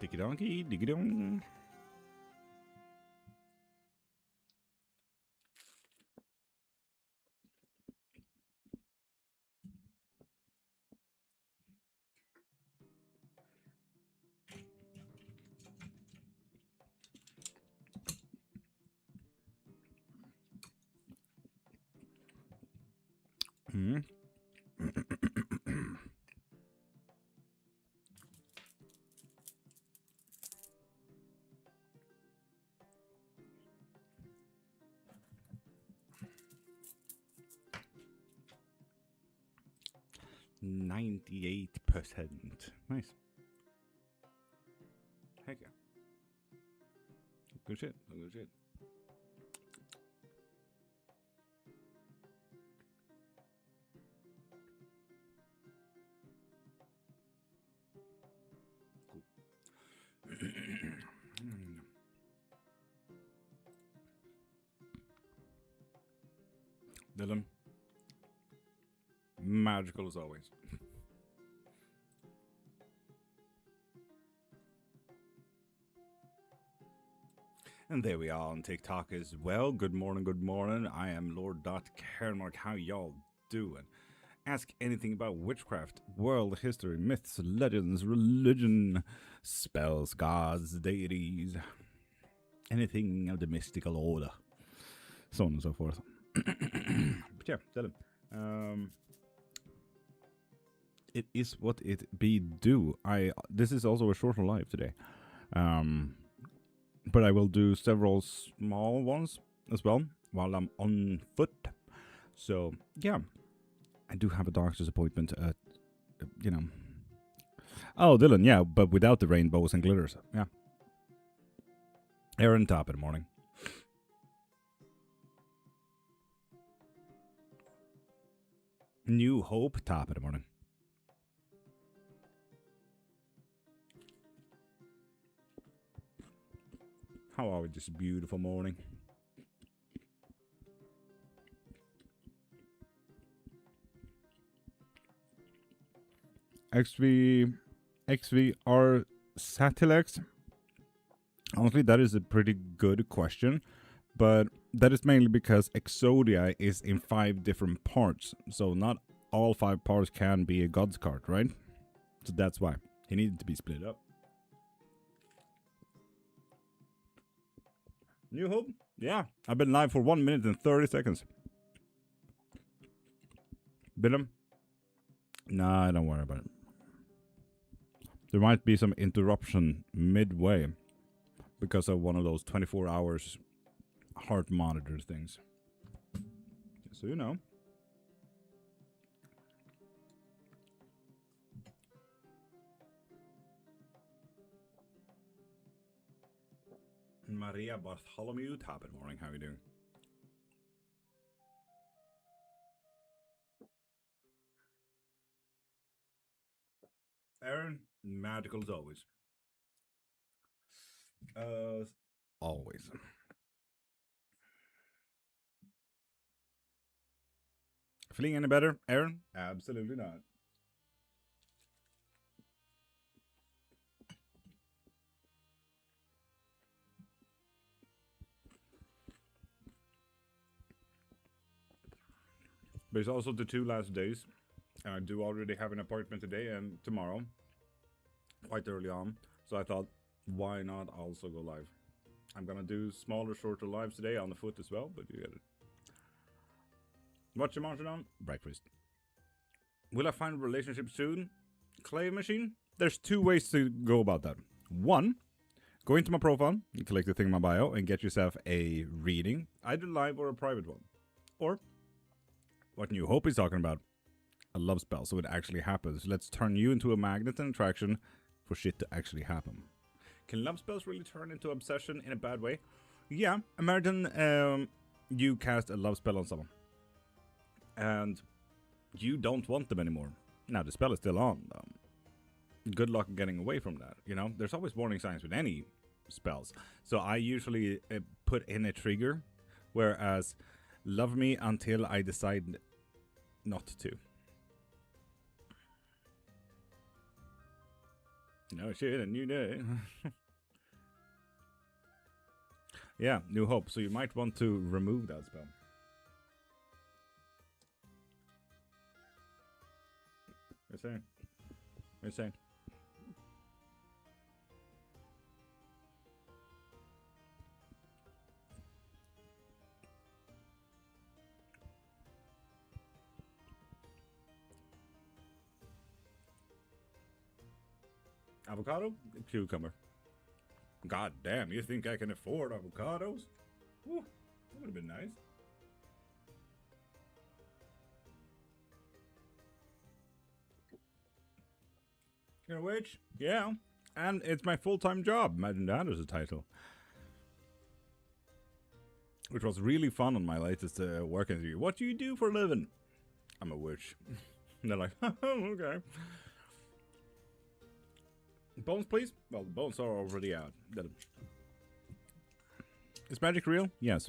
Dicky donkey, diggy dong. Mm. %98%. Nice. Heck yeah. Good shit. Good shit. Cool. Dylan. Magical as always. And there we are on TikTok as well. Good morning, good morning. I am Lord.Cairnmark. How y'all doing? Ask anything about witchcraft, world history, myths, legends, religion, spells, gods, deities, anything of the mystical order, so on and so forth. But yeah, tell him. It is what it be do. This is also a shorter live today. But I will do several small ones as well while I'm on foot. So yeah, I do have a doctor's appointment at, Oh, Dylan, yeah, but without the rainbows and glitters. Yeah. Aaron, top of the morning. New Hope, top of the morning. How are we this beautiful morning? XVR Satilex. Honestly, that is a pretty good question, but that is mainly because Exodia is in 5 different parts, so not all 5 parts can be a God's card, right? So that's why he needed to be split up. New Hope? Yeah, I've been live for 1 minute and 30 seconds. Bill? Nah, don't worry about it. There might be some interruption midway because of one of those 24 hours heart monitor things. So you know. Maria Bartholomew, top of the morning. How are you doing? Aaron, magical as always. Always. Feeling any better, Aaron? Absolutely not. But it's also the 2 last days. And I do already have an appointment today and tomorrow. Quite early on. So I thought, why not also go live? I'm gonna do smaller, shorter lives today on the foot as well, but you get it. What's your mantra on? Breakfast. Will I find a relationship soon? Clay machine? There's 2 ways to go about that. 1, go into my profile, you click the thing in my bio, and get yourself a reading, either live or a private one. Or, what New Hope is talking about, a love spell, so it actually happens. Let's turn you into a magnet and attraction for shit to actually happen. Can love spells really turn into obsession in a bad way? Yeah, imagine you cast a love spell on someone. And you don't want them anymore. Now, the spell is still on. Good luck getting away from that, you know? There's always warning signs with any spells. So I usually put in a trigger, whereas love me until I decide not to. No shit, a new day. Yeah, New Hope. So you might want to remove that spell. Insane. Insane. Avocado? Cucumber. God damn, you think I can afford avocados? Whew, that would have been nice. You know which? Yeah. And it's my full-time job. Imagine that as a title. Which was really fun on my latest work interview. What do you do for a living? I'm a witch. And they're like, oh, okay. Bones, please? Well, the bones are already out. Is magic real? Yes.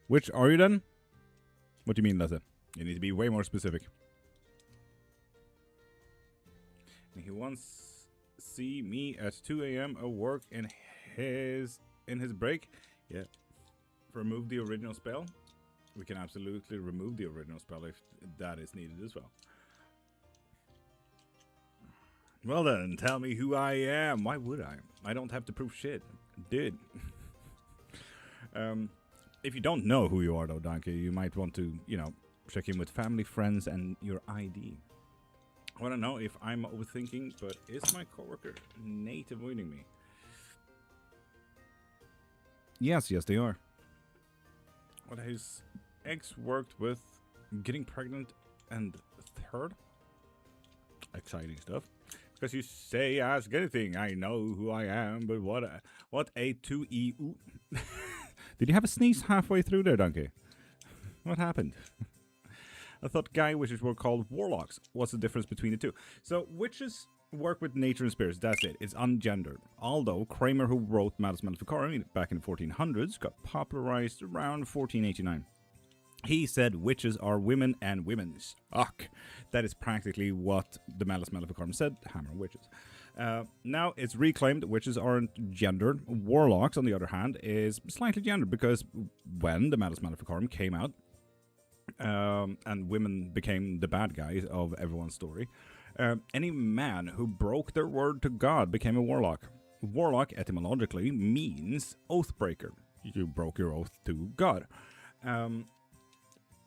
Which are you then? What do you mean, Lasse? You need to be way more specific. He wants see me at 2 a.m. at work in his break. Yeah. Remove the original spell. We can absolutely remove the original spell if that is needed as well. Well then, tell me who I am. Why would I? I don't have to prove shit. Dude. If you don't know who you are though, Donkey, you might want to, you know, check in with family, friends, and your ID. I want to know if I'm overthinking, but is my coworker Nate avoiding me? Yes, they are. What his ex worked with getting pregnant and third? Exciting stuff. Because you say ask anything, I know who I am, but what a 2E. Did you have a sneeze halfway through there, Donkey? What happened? I thought guy witches were called warlocks. What's the difference between the two? So witches work with nature and spirits, that's it. It's ungendered. Although Kramer, who wrote Malus Maleficarum back in the 1400s, got popularized around 1489. He said witches are women and women suck. That is practically what the Malus Maleficarum said, hammer witches. Now it's reclaimed witches aren't gendered. Warlocks, on the other hand, is slightly gendered because when the Malus Maleficarum came out, and women became the bad guys of everyone's story, any man who broke their word to God became a warlock. Warlock, etymologically, means oathbreaker. You broke your oath to God.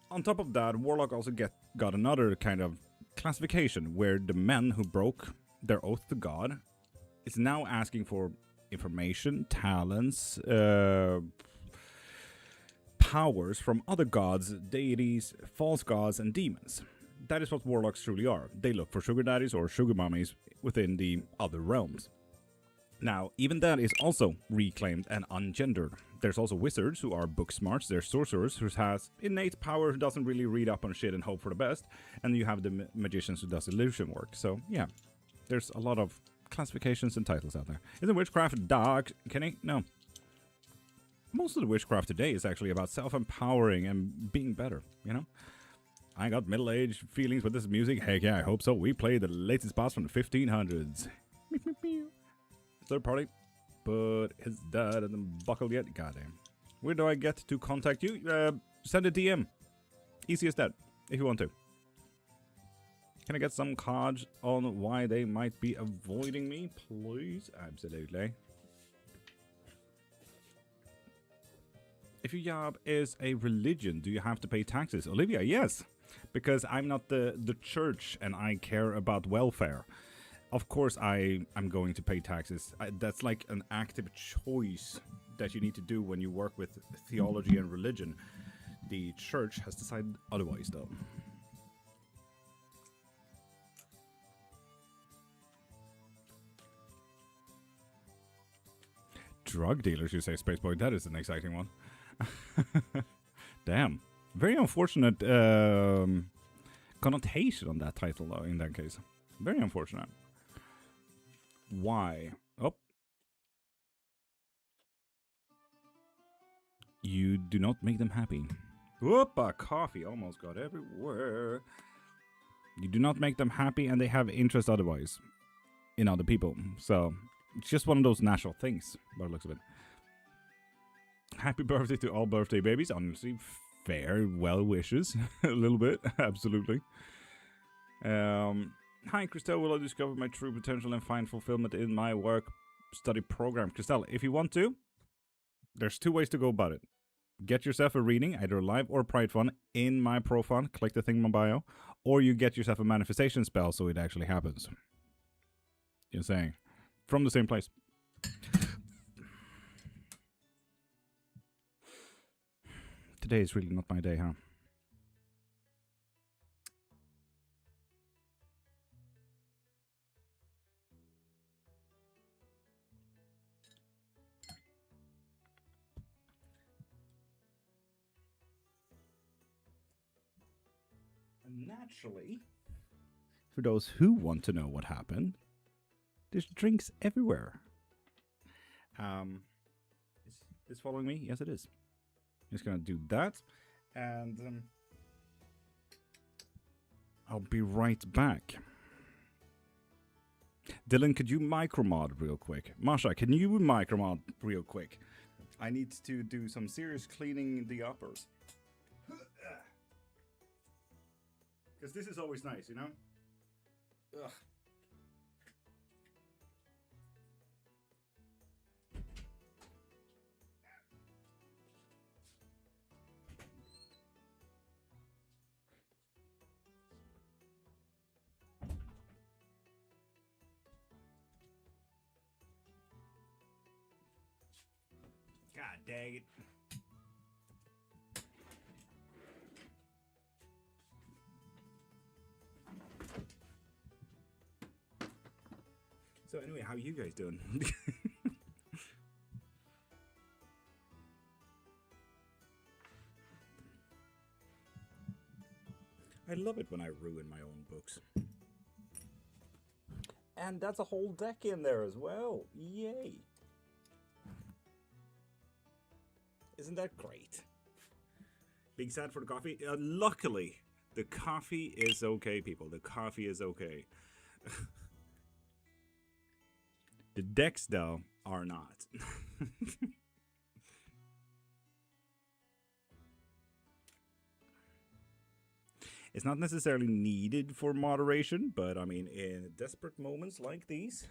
On top of that, warlock also got another kind of classification where the men who broke their oath to God is now asking for information, talents, powers from other gods, deities, false gods, and demons. That is what warlocks truly are. They look for sugar daddies or sugar mummies within the other realms. Now, even that is also reclaimed and ungendered. There's also wizards who are book smarts, there's sorcerers who has innate power who doesn't really read up on shit and hope for the best, and you have the magicians who does illusion work. So, yeah, there's a lot of classifications and titles out there. Isn't witchcraft dark, Kenny? No. Most of the witchcraft today is actually about self-empowering and being better, you know? I got middle-aged feelings with this music. Heck yeah, I hope so. We play the latest boss from the 1500s. Third party, but his dad hasn't buckled yet. Goddamn. Where do I get to contact you? Send a DM. Easy as that, if you want to. Can I get some cards on why they might be avoiding me, please? Absolutely. If your job is a religion, do you have to pay taxes? Olivia, yes. Because I'm not the church and I care about welfare. Of course I'm going to pay taxes. That's like an active choice that you need to do when you work with theology and religion. The church has decided otherwise, though. Drug dealers, you say, Spaceboy. That is an exciting one. Damn. Very unfortunate connotation on that title, though, in that case. Very unfortunate. Why? Oh. You do not make them happy. Whoopa, coffee almost got everywhere. You do not make them happy and they have interest otherwise. in other people. So it's just one of those natural things by the looks of it. Happy birthday to all birthday babies. Honestly, fair well wishes. A little bit, absolutely. Hi, Christelle. Will I discover my true potential and find fulfillment in my work study program? Christelle, if you want to, there's 2 ways to go about it. Get yourself a reading, either live or private one, in my profile. Click the thing in my bio. Or you get yourself a manifestation spell so it actually happens. You're saying. From the same place. Today is really not my day, huh? Naturally, for those who want to know what happened, there's drinks everywhere. Is this following me? Yes, it is. I'm just gonna do that, and I'll be right back. Dylan, could you micromod real quick? Masha, can you micromod real quick? I need to do some serious cleaning the uppers. Because this is always nice, you know? Ugh. God dang it. So anyway, how are you guys doing? I love it when I ruin my own books. And that's a whole deck in there as well. Yay. Isn't that great? Big sad for the coffee? Luckily, the coffee is okay, people. The coffee is okay. The decks, though, are not. It's not necessarily needed for moderation, but I mean, in desperate moments like these.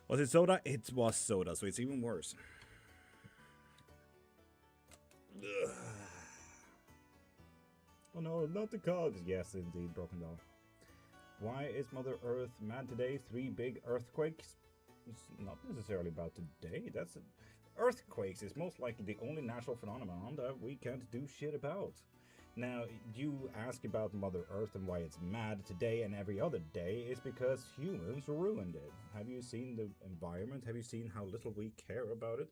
Was it soda? It was soda, so it's even worse. Ugh. Oh no, not the cogs. Yes, indeed, Broken Doll. Why is Mother Earth mad today? 3 big earthquakes? It's not necessarily about today. Earthquakes is most likely the only natural phenomenon that we can't do shit about. Now, you ask about Mother Earth and why it's mad today and every other day is because humans ruined it. Have you seen the environment? Have you seen how little we care about it?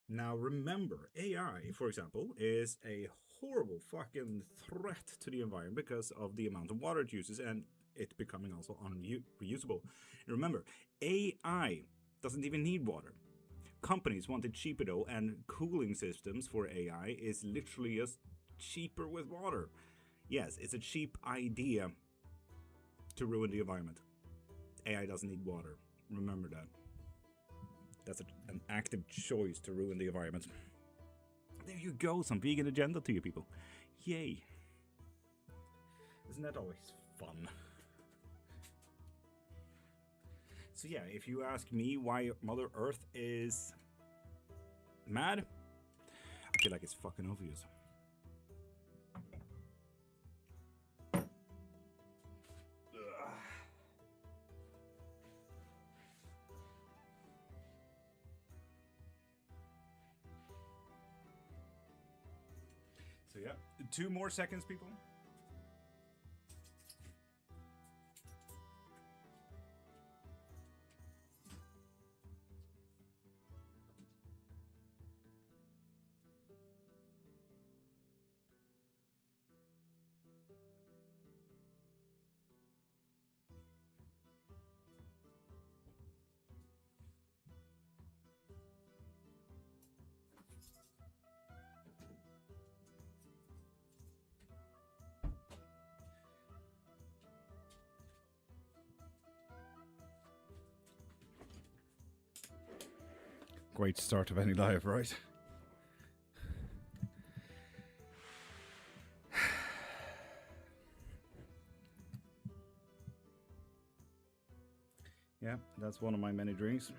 Now, remember, AI, for example, is a horrible fucking threat to the environment because of the amount of water it uses and it becoming also unreusable. And remember, AI doesn't even need water. Companies want it cheaper though, and cooling systems for AI is literally just cheaper with water. Yes, it's a cheap idea to ruin the environment. AI doesn't need water. Remember that. That's an active choice to ruin the environment. There you go, some vegan agenda to you people. Yay. Isn't that always fun? So yeah, if you ask me why Mother Earth is mad, I feel like it's fucking obvious. So yeah, 2 more seconds, people. Great start of any life, right? Yeah, that's one of my many drinks.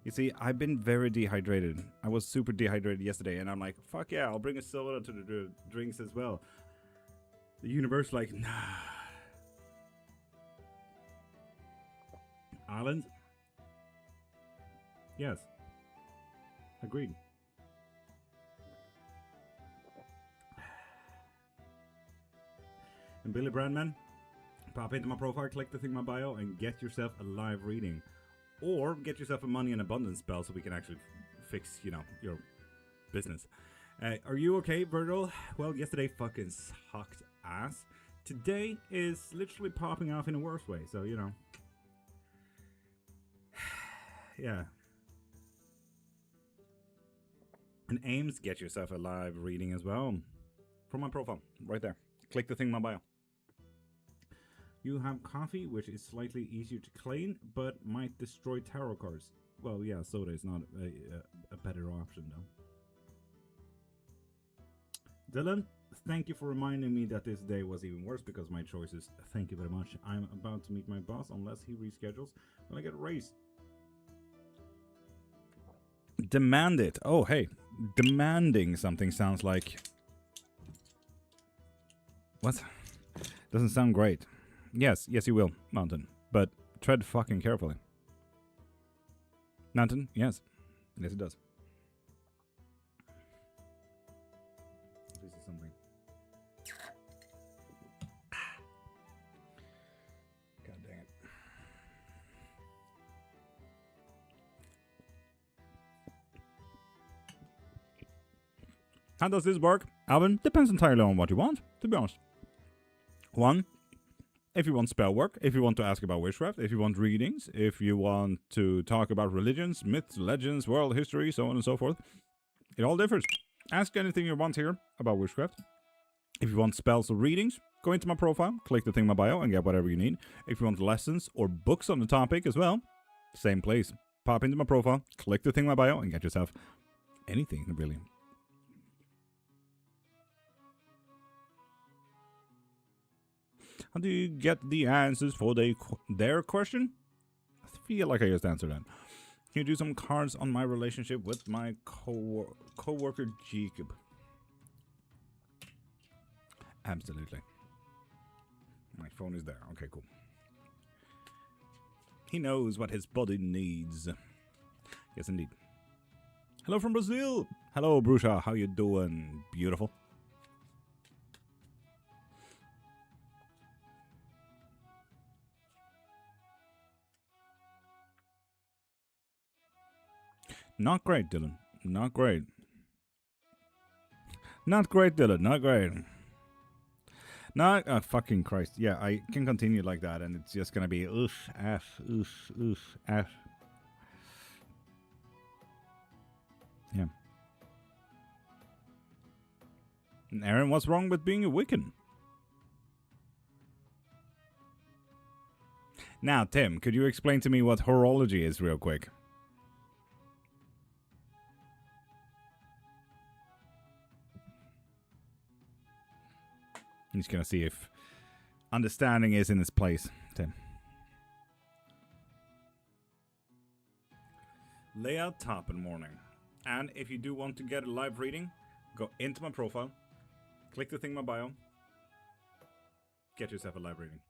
You see, I've been very dehydrated. I was super dehydrated yesterday, and I'm like, fuck yeah, I'll bring a soda to the drinks as well. The universe, like, nah. Island? Yes. Agreed. And Billy Brandman, pop into my profile, click the thing in my bio, and get yourself a live reading. Or get yourself a money and abundance spell so we can actually fix, you know, your business. Are you okay, Virgil? Well, yesterday fucking sucked ass. Today is literally popping off in a worse way, so, you know. Yeah. And aims, get yourself a live reading as well. From my profile, right there. Click the thing in my bio. You have coffee, which is slightly easier to clean, but might destroy tarot cards. Well, yeah, soda is not a better option, though. Dylan, thank you for reminding me that this day was even worse because of my choices. Thank you very much. I'm about to meet my boss unless he reschedules when I get a raise. Demand it. Oh, hey. Demanding something sounds like... What? Doesn't sound great. Yes, you will, Mountain. But tread fucking carefully. Mountain, yes. Yes, it does. This is something. God dang it. How does this work, Alvin? Depends entirely on what you want, to be honest. 1. If you want spell work, if you want to ask about witchcraft, if you want readings, if you want to talk about religions, myths, legends, world history, so on and so forth. It all differs. Ask anything you want here about witchcraft. If you want spells or readings, go into my profile, click the thing in my bio, and get whatever you need. If you want lessons or books on the topic as well, same place. Pop into my profile, click the thing in my bio, and get yourself anything, really. How do you get the answers for their question? I feel like I just answered that. Can you do some cards on my relationship with my co-worker Jacob? Absolutely. My phone is there. Okay, cool. He knows what his body needs. Yes, indeed. Hello from Brazil. Hello, Brusha. How you doing? Beautiful. Not great, Dylan. Not great. Not great, Dylan. Not great. Not, fucking Christ. Yeah, I can continue like that, and it's just gonna be oof, F, oof, oof, F. Yeah. And Aaron, what's wrong with being a Wiccan? Now, Tim, could you explain to me what horology is real quick? I'm just gonna see if understanding is in its place, Tim. Layout top in morning. And if you do want to get a live reading, go into my profile, click the thing in my bio, get yourself a live reading.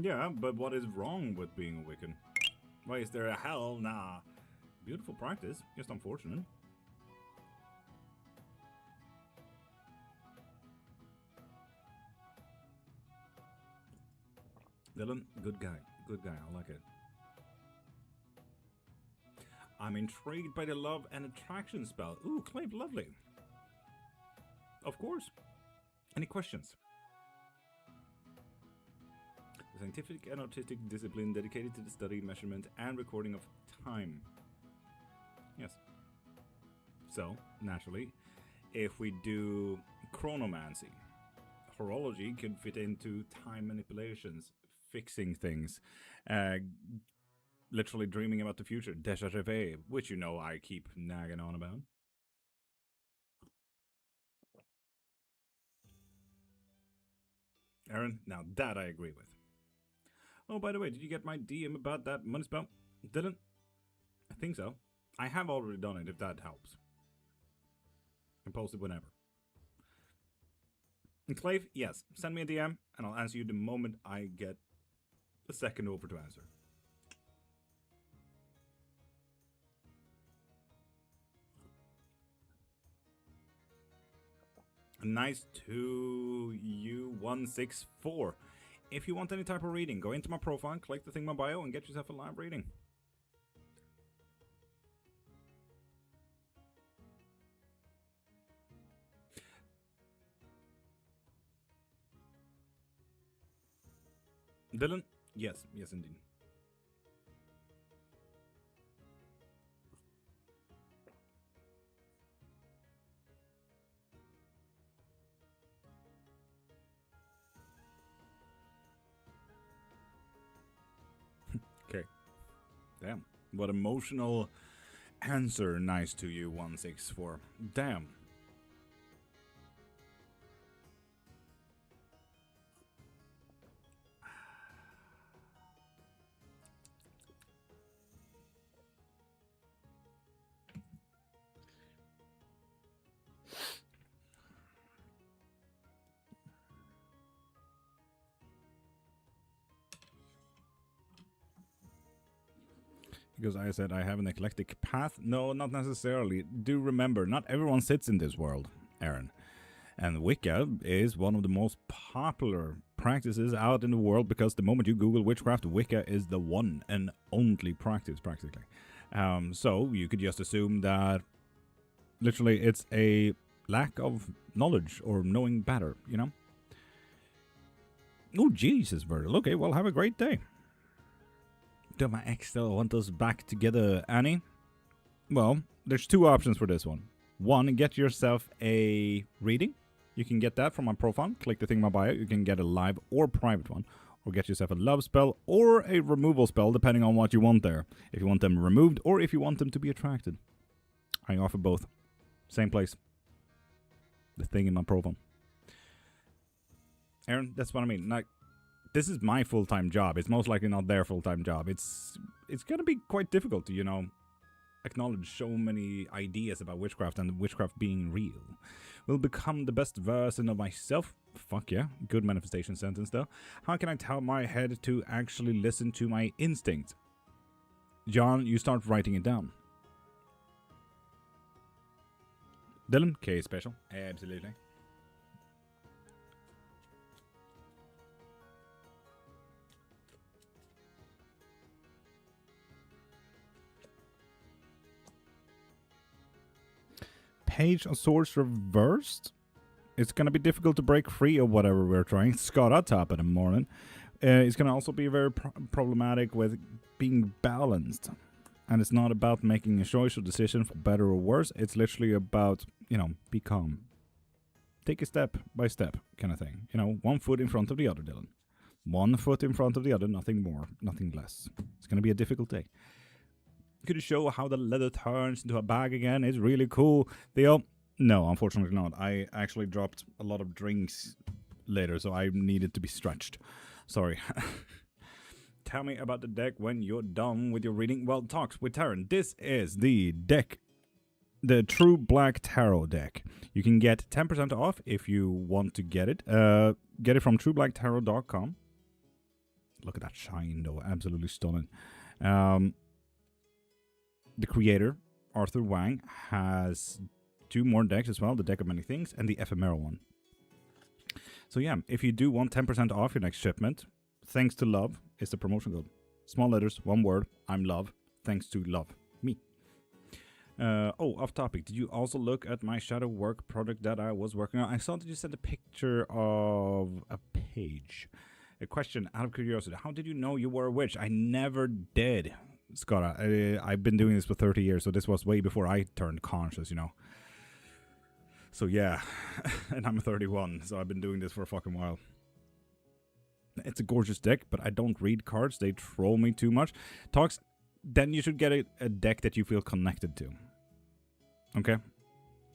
Yeah, but what is wrong with being a Wiccan? Why is there a hell? Nah. Beautiful practice, just unfortunate. Dylan, good guy. Good guy, I like it. I'm intrigued by the love and attraction spell. Ooh, Clave, lovely. Of course. Any questions? a scientific and artistic discipline dedicated to the study, measurement, and recording of time. Yes. So, naturally, if we do chronomancy, horology could fit into time manipulations, fixing things, literally dreaming about the future, déjà vu, which you know I keep nagging on about. Aaron, now that I agree with. Oh, by the way, did you get my DM about that money spell? Dylan? I think so. I have already done it, if that helps. You can post it whenever. And Clave, yes, send me a DM, and I'll answer you the moment I get a second over to answer. Nice to you 164. If you want any type of reading, go into my profile, click the thing in my bio, and get yourself a live reading. Dylan? Yes, yes indeed. Okay. Damn. What emotional answer. Nice to you 164. Damn. Because I said I have an eclectic path. No, not necessarily. Do remember, not everyone sits in this world, Aaron. And Wicca is one of the most popular practices out in the world because the moment you Google witchcraft, Wicca is the one and only practice, practically. So you could just assume that literally it's a lack of knowledge or knowing better, you know? Oh, Jesus, Virgil. Okay, well, have a great day. Do my ex still want us back together, Annie? Well, there's two options for this one. One, get yourself a reading. You can get that from my profile. Click the thing in my bio. You can get a live or private one. Or get yourself a love spell or a removal spell, depending on what you want there. If you want them removed or if you want them to be attracted. I offer both. Same place. The thing in my profile. Aaron, that's what I mean. Like, this is my full-time job. It's most likely not their full-time job. It's gonna be quite difficult to, you know, acknowledge so many ideas about witchcraft and witchcraft being real. Will become the best version of myself. Fuck yeah. Good manifestation sentence though. How can I tell my head to actually listen to my instinct? John, you start writing it down. Dylan, K special. Absolutely. Page of Swords reversed. It's going to be difficult to break free of whatever we're trying. Scott on top in the morning. It's going to also be very problematic with being balanced. And it's not about making a choice or decision for better or worse. It's literally about, you know, be calm. Take a step by step kind of thing. You know, one foot in front of the other, Dylan. One foot in front of the other, nothing more, nothing less. It's going to be a difficult day. Could you show how the leather turns into a bag again? It's really cool. Theo? No, unfortunately not. I actually dropped a lot of drinks later, so I needed to be stretched. Sorry. Tell me about the deck when you're done with your reading. Well, Talks with Taryn. This is the deck. The True Black Tarot deck. You can get 10% off if you want to get it. Get it from trueblacktarot.com. Look at that shine, though. Absolutely stunning. The creator, Arthur Wang, has 2 more decks as well. The Deck of Many Things and the Ephemeral one. So yeah, if you do want 10% off your next shipment, thanks to love is the promotion code. Small letters, one word, I'm love, thanks to love, me. Oh, off topic. Did you also look at my shadow work project that I was working on? I saw that you sent a picture of a page. A question out of curiosity. How did you know you were a witch? I never did, Scott. I've been doing this for 30 years, so this was way before I turned conscious, you know. So yeah, and I'm 31, so I've been doing this for a fucking while. It's a gorgeous deck, but I don't read cards. They troll me too much. Talks, then you should get a deck that you feel connected to. Okay?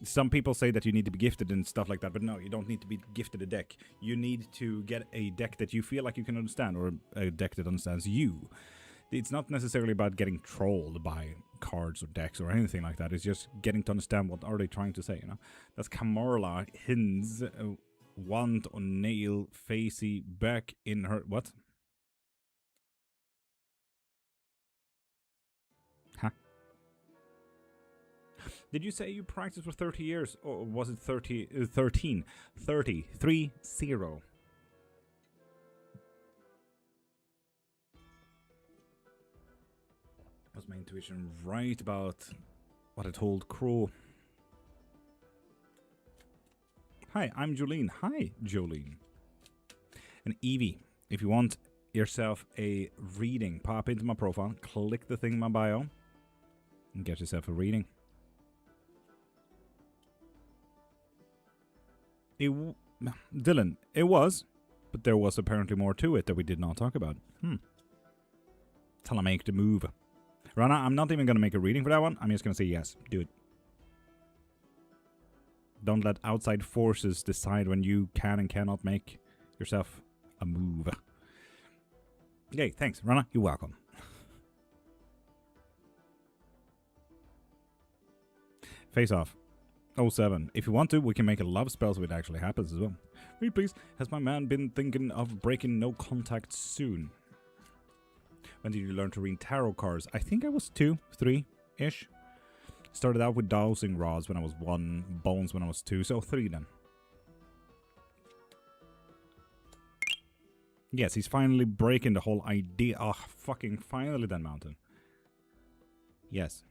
Some people say that you need to be gifted and stuff like that, but no, you don't need to be gifted a deck. You need to get a deck that you feel like you can understand, or a deck that understands you. It's not necessarily about getting trolled by cards or decks or anything like that. It's just getting to understand what are they trying to say, you know? That's Camarla Hins want on nail facey back in her... What? Huh? Did you say you practiced for 30 years? Or was it 13? 30. 3-0. Was my intuition right about what I told Crow? Hi, I'm Jolene. Hi, Jolene. And Evie, if you want yourself a reading, pop into my profile, click the thing in my bio, and get yourself a reading. Dylan, it was, but there was apparently more to it that we did not talk about. Till I make the move. Rana, I'm not even going to make a reading for that one. I'm just going to say yes. Do it. Don't let outside forces decide when you can and cannot make yourself a move. Okay, thanks. Rana, you're welcome. Face off. 07. If you want to, we can make a love spell so it actually happens as well. Read please. Has my man been thinking of breaking no contact soon? When did you learn to read tarot cards? I think I was 2, 3-ish. Started out with dowsing rods when I was 1, bones when I was 2, so 3 then. Yes, he's finally breaking the whole idea. Oh, fucking finally then, Mountain. Yes.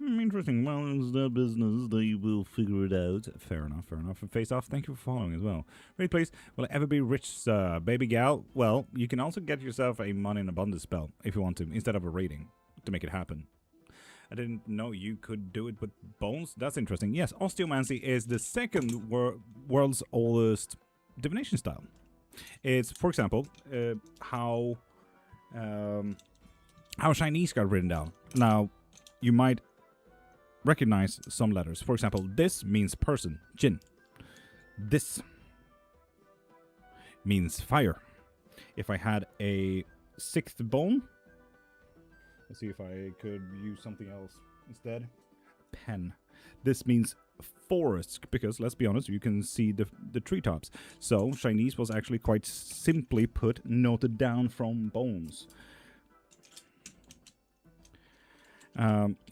Interesting. Well, it's their business. They will figure it out. Fair enough, fair enough. And Face Off, thank you for following as well. Read, please. Will I ever be rich, baby gal? Well, you can also get yourself a money in abundance spell if you want to, instead of a rating, to make it happen. I didn't know you could do it with bones. That's interesting. Yes, osteomancy is the second world's oldest divination style. It's, for example, how Chinese got written down. Now, you might recognize some letters. For example, this means person, Jin. This means fire. If I had a 6th bone, let's see if I could use something else instead. Pen. This means forest, because let's be honest, you can see the treetops. So Chinese was actually quite simply put, noted down from bones.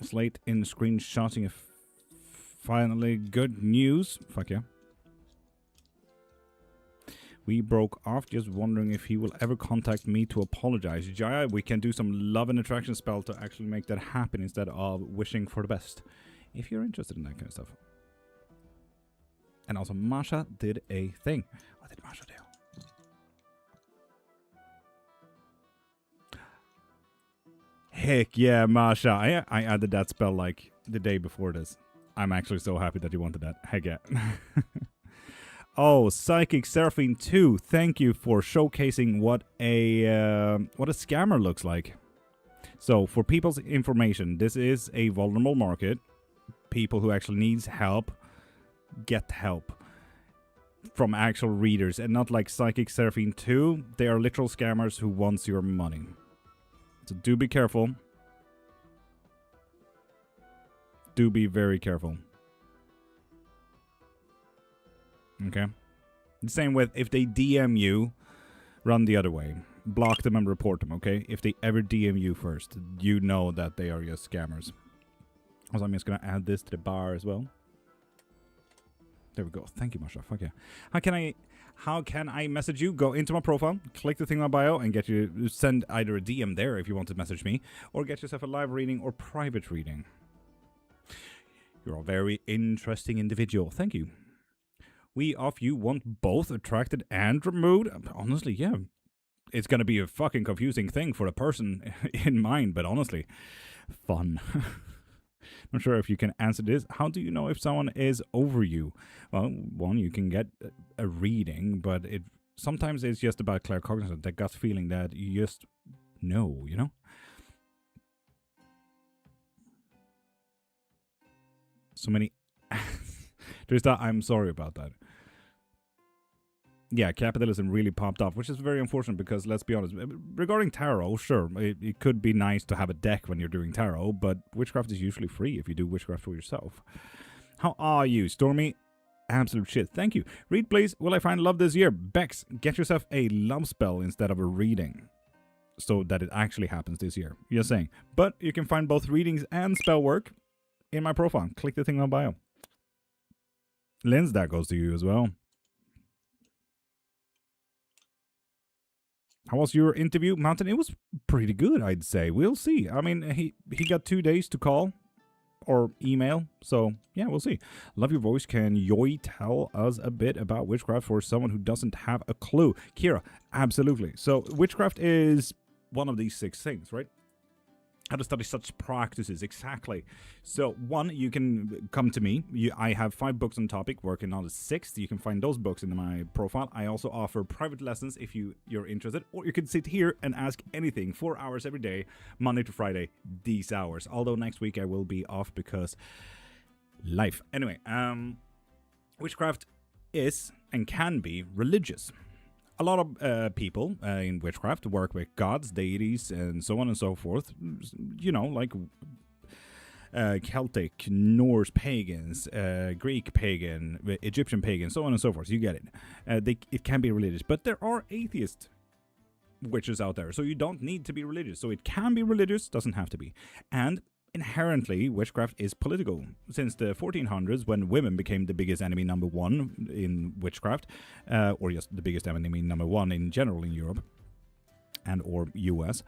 Slate in screenshotting. Finally, good news. Fuck yeah. We broke off, just wondering if he will ever contact me to apologize. Jaya, we can do some love and attraction spell to actually make that happen instead of wishing for the best. If you're interested in that kind of stuff. And also, Masha did a thing. What did Masha do? Heck yeah, Masha. I added that spell like the day before this. I'm actually so happy that you wanted that. Heck yeah. Oh, Psychic Seraphine 2. Thank you for showcasing what a scammer looks like. So, for people's information, this is a vulnerable market. People who actually needs help get help from actual readers, and not like Psychic Seraphine 2. They are literal scammers who wants your money. So do be careful. Do be very careful. Okay? The same with if they DM you, run the other way. Block them and report them, okay? If they ever DM you first, you know that they are just scammers. Also, I'm just gonna add this to the bar as well. There we go. Thank you, Masha. Fuck yeah. How can I message you? Go into my profile, click the thing in my bio, and send either a DM there if you want to message me, or get yourself a live reading or private reading. You're a very interesting individual. Thank you. We of you want both attracted and removed. Honestly, yeah. It's going to be a fucking confusing thing for a person in mind, but honestly, fun. Not sure if you can answer this. How do you know if someone is over you? Well, one, you can get a reading, but sometimes it's just about claircognizance, that gut feeling that you just know, you know? So many... Trista, I'm sorry about that. Yeah, capitalism really popped off, which is very unfortunate because, let's be honest, regarding tarot, sure, it could be nice to have a deck when you're doing tarot, but witchcraft is usually free if you do witchcraft for yourself. How are you, Stormy? Absolute shit, thank you. Read, please. Will I find love this year? Bex, get yourself a love spell instead of a reading, so that it actually happens this year. Just saying. But you can find both readings and spell work in my profile. Click the thing on bio. Linz, that goes to you as well. How was your interview, Mountain? It was pretty good, I'd say. We'll see. I mean, he got 2 days to call or email, so yeah, we'll see. Love your voice. Can Yoi tell us a bit about witchcraft for someone who doesn't have a clue? Kira, absolutely. So witchcraft is one of these 6 things, right? How to study such practices, exactly. So, one, you can come to me. I have 5 books on topic, working on the 6th. You can find those books in my profile. I also offer private lessons if you're interested, or you can sit here and ask anything 4 hours every day, Monday to Friday, these hours. Although next week I will be off because life. Anyway, witchcraft is and can be religious. A lot of people in witchcraft work with gods, deities, and so on and so forth. You know, like Celtic, Norse pagans, Greek pagan, Egyptian pagan, so on and so forth. You get it. It can be religious. But there are atheist witches out there, so you don't need to be religious. So it can be religious, doesn't have to be. And inherently, witchcraft is political. Since the 1400s, when women became the biggest enemy number 1 in witchcraft, or just the biggest enemy number 1 in general in Europe and or US,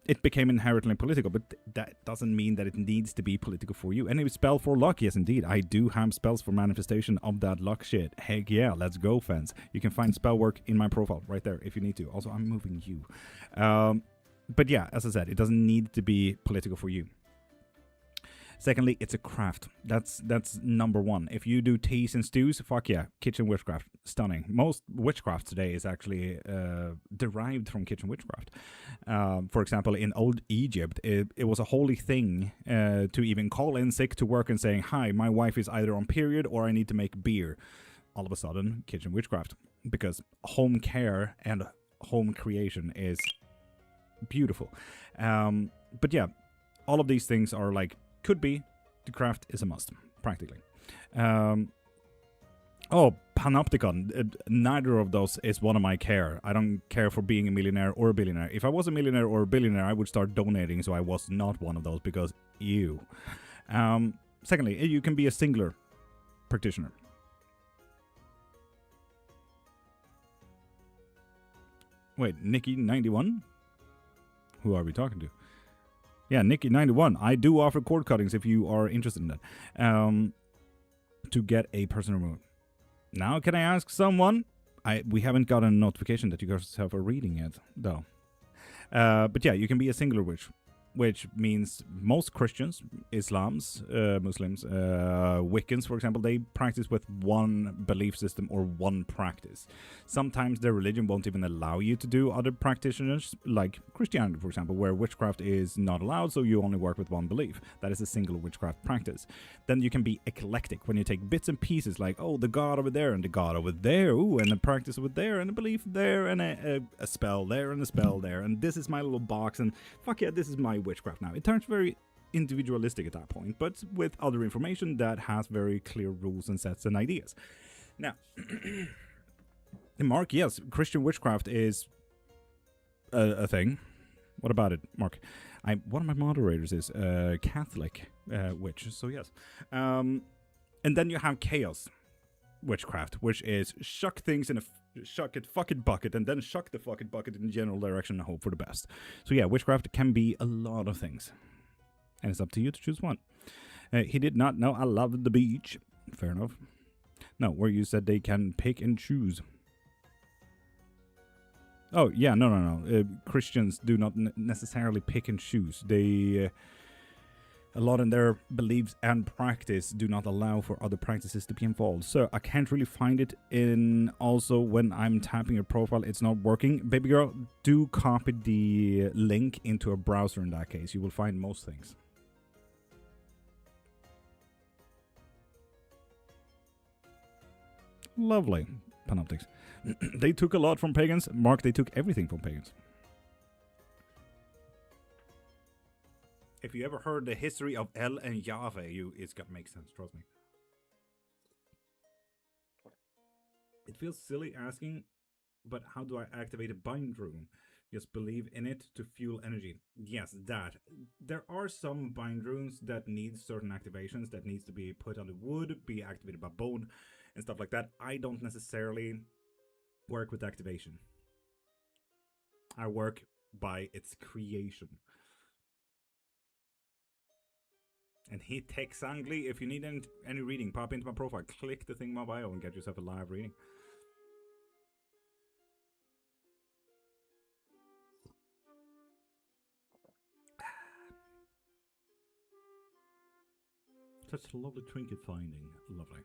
it became inherently political, but that doesn't mean that it needs to be political for you. And a spell for luck, yes indeed, I do have spells for manifestation of that luck shit. Heck yeah, let's go, fans. You can find spell work in my profile right there if you need to. Also, I'm moving you. But yeah, as I said, it doesn't need to be political for you. Secondly, it's a craft. That's number 1. If you do teas and stews, fuck yeah, kitchen witchcraft, stunning. Most witchcraft today is actually derived from kitchen witchcraft. For example, in old Egypt, it was a holy thing to even call in sick to work and saying, hi, my wife is either on period or I need to make beer. All of a sudden, kitchen witchcraft. Because home care and home creation is beautiful. But yeah, all of these things are like, could be, the craft is a must, practically. Panopticon, neither of those is one of my care. I don't care for being a millionaire or a billionaire. If I was a millionaire or a billionaire, I would start donating, so I was not one of those, because ew. Secondly, you can be a singular practitioner. Wait, Nikki91? Who are we talking to? Yeah, Nikki91. I do offer cord cuttings if you are interested in that. To get a person removed. Now, can I ask someone? We haven't gotten a notification that you guys have a reading yet, though. But yeah, you can be a singular witch, which means most Christians, Muslims, Wiccans, for example, they practice with one belief system or one practice. Sometimes their religion won't even allow you to do other practitioners, like Christianity, for example, where witchcraft is not allowed, so you only work with one belief. That is a single witchcraft practice. Then you can be eclectic, when you take bits and pieces, like, oh, the god over there, and the god over there, ooh, and the practice over there, and a belief there, and a spell there, and a spell there, and this is my little box, and fuck yeah, this is my witchcraft now. It turns very individualistic at that point, but with other information that has very clear rules and sets and ideas. Now, Mark, yes, Christian witchcraft is a thing. What about it, Mark? One of my moderators is Catholic witch, so yes. And then you have chaos witchcraft, which is shuck things in a shuck it fucking bucket and then shuck the fucking bucket in the general direction and hope for the best. So yeah, witchcraft can be a lot of things, and it's up to you to choose one. He did not know I loved the beach. Fair enough. No, where you said they can pick and choose. Oh, yeah, no. Christians do not necessarily pick and choose. They, a lot in their beliefs and practice do not allow for other practices to be involved. So I can't really find it in, also when I'm tapping your profile, it's not working. Baby girl, do copy the link into a browser in that case. You will find most things. Lovely. Panoptics. They took a lot from pagans. Mark, they took everything from pagans. If you ever heard the history of El and Yahweh, it's got to make sense, trust me. It feels silly asking, but how do I activate a bind rune? Just believe in it to fuel energy. Yes, that. There are some bind runes that need certain activations, that needs to be put on the wood, be activated by bone, and stuff like that. I don't necessarily work with activation. I work by its creation. And he takes angly. If you need any reading, pop into my profile, click the thing in my bio and get yourself a live reading. Such a lovely trinket finding. Lovely.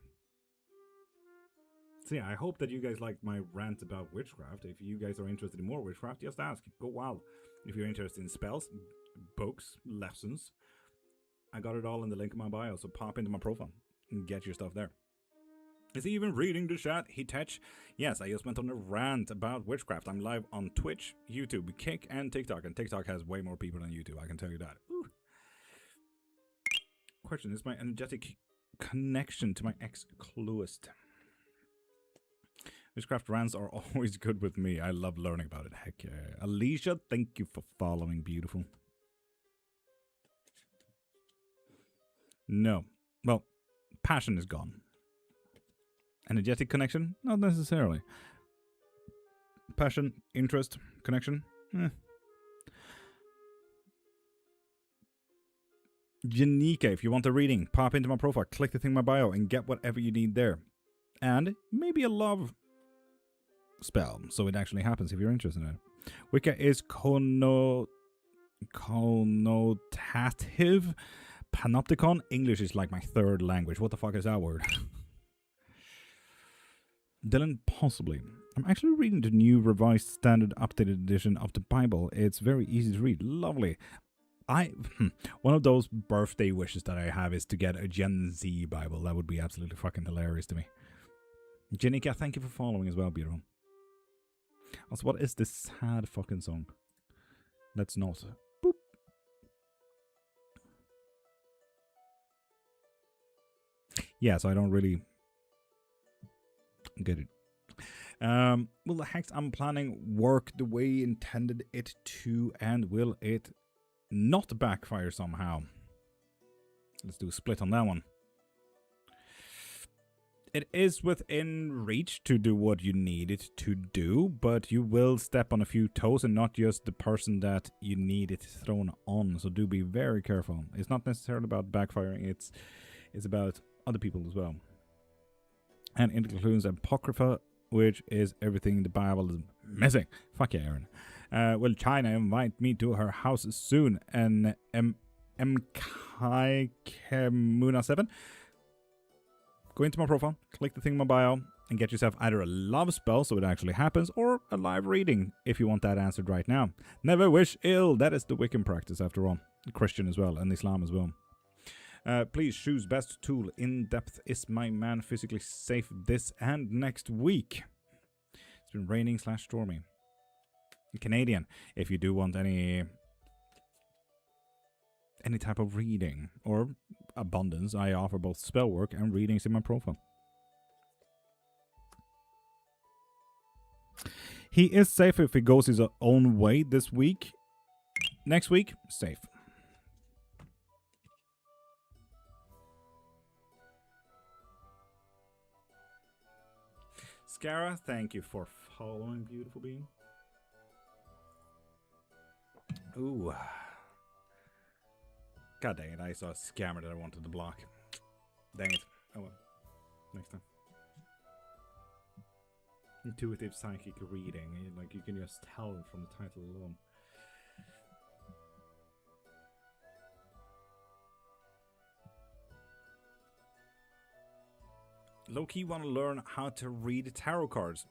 So yeah, I hope that you guys liked my rant about witchcraft. If you guys are interested in more witchcraft, just ask. Go wild. If you're interested in spells, books, lessons, I got it all in the link in my bio, so pop into my profile and get your stuff there. Is he even reading the chat? Hitech? Yes, I just went on a rant about witchcraft. I'm live on Twitch, YouTube, Kick, and TikTok. And TikTok has way more people than YouTube, I can tell you that. Ooh. Question, is my energetic connection to my ex closed? Witchcraft rants are always good with me. I love learning about it. Heck yeah. Alicia, thank you for following, beautiful. No. Well, passion is gone. Energetic connection? Not necessarily. Passion, interest, connection? Janika, if you want a reading, pop into my profile, click the thing in my bio, and get whatever you need there. And maybe a love spell, so it actually happens if you're interested in it. Wicca is connotative. Panopticon. English is like my third language. What the fuck is that word? Dylan, possibly. I'm actually reading the new revised standard updated edition of the Bible. It's very easy to read. Lovely. One of those birthday wishes that I have is to get a Gen Z Bible. That would be absolutely fucking hilarious to me. Jenica, thank you for following as well, beautiful. Also, what is this sad fucking song? Let's not. Boop. Yeah, so I don't really get it. Will the hex I'm planning work the way intended it to, and will it not backfire somehow? Let's do a split on that one. It is within reach to do what you need it to do, but you will step on a few toes and not just the person that you need it thrown on. So do be very careful. It's not necessarily about backfiring, it's about other people as well. And it includes Apocrypha, which is everything the Bible is missing. Fuck yeah, Aaron. Will China invite me to her house soon? And MKMuna7. Go into my profile, click the thing in my bio, and get yourself either a love spell so it actually happens, or a live reading if you want that answered right now. Never wish ill. That is the Wiccan practice after all. Christian as well, and Islam as well. Please choose best tool. In depth. Is my man physically safe this and next week? It's been raining / stormy. Canadian, if you do want any type of reading or abundance, I offer both spell work and readings in my profile. He is safe if he goes his own way this week. Next week, safe. Scara, thank you for following, beautiful being. Ooh. God dang it, I saw a scammer that I wanted to block. Dang it. Oh well. Next time. Intuitive psychic reading. Like, you can just tell from the title alone. Low-key want to learn how to read tarot cards.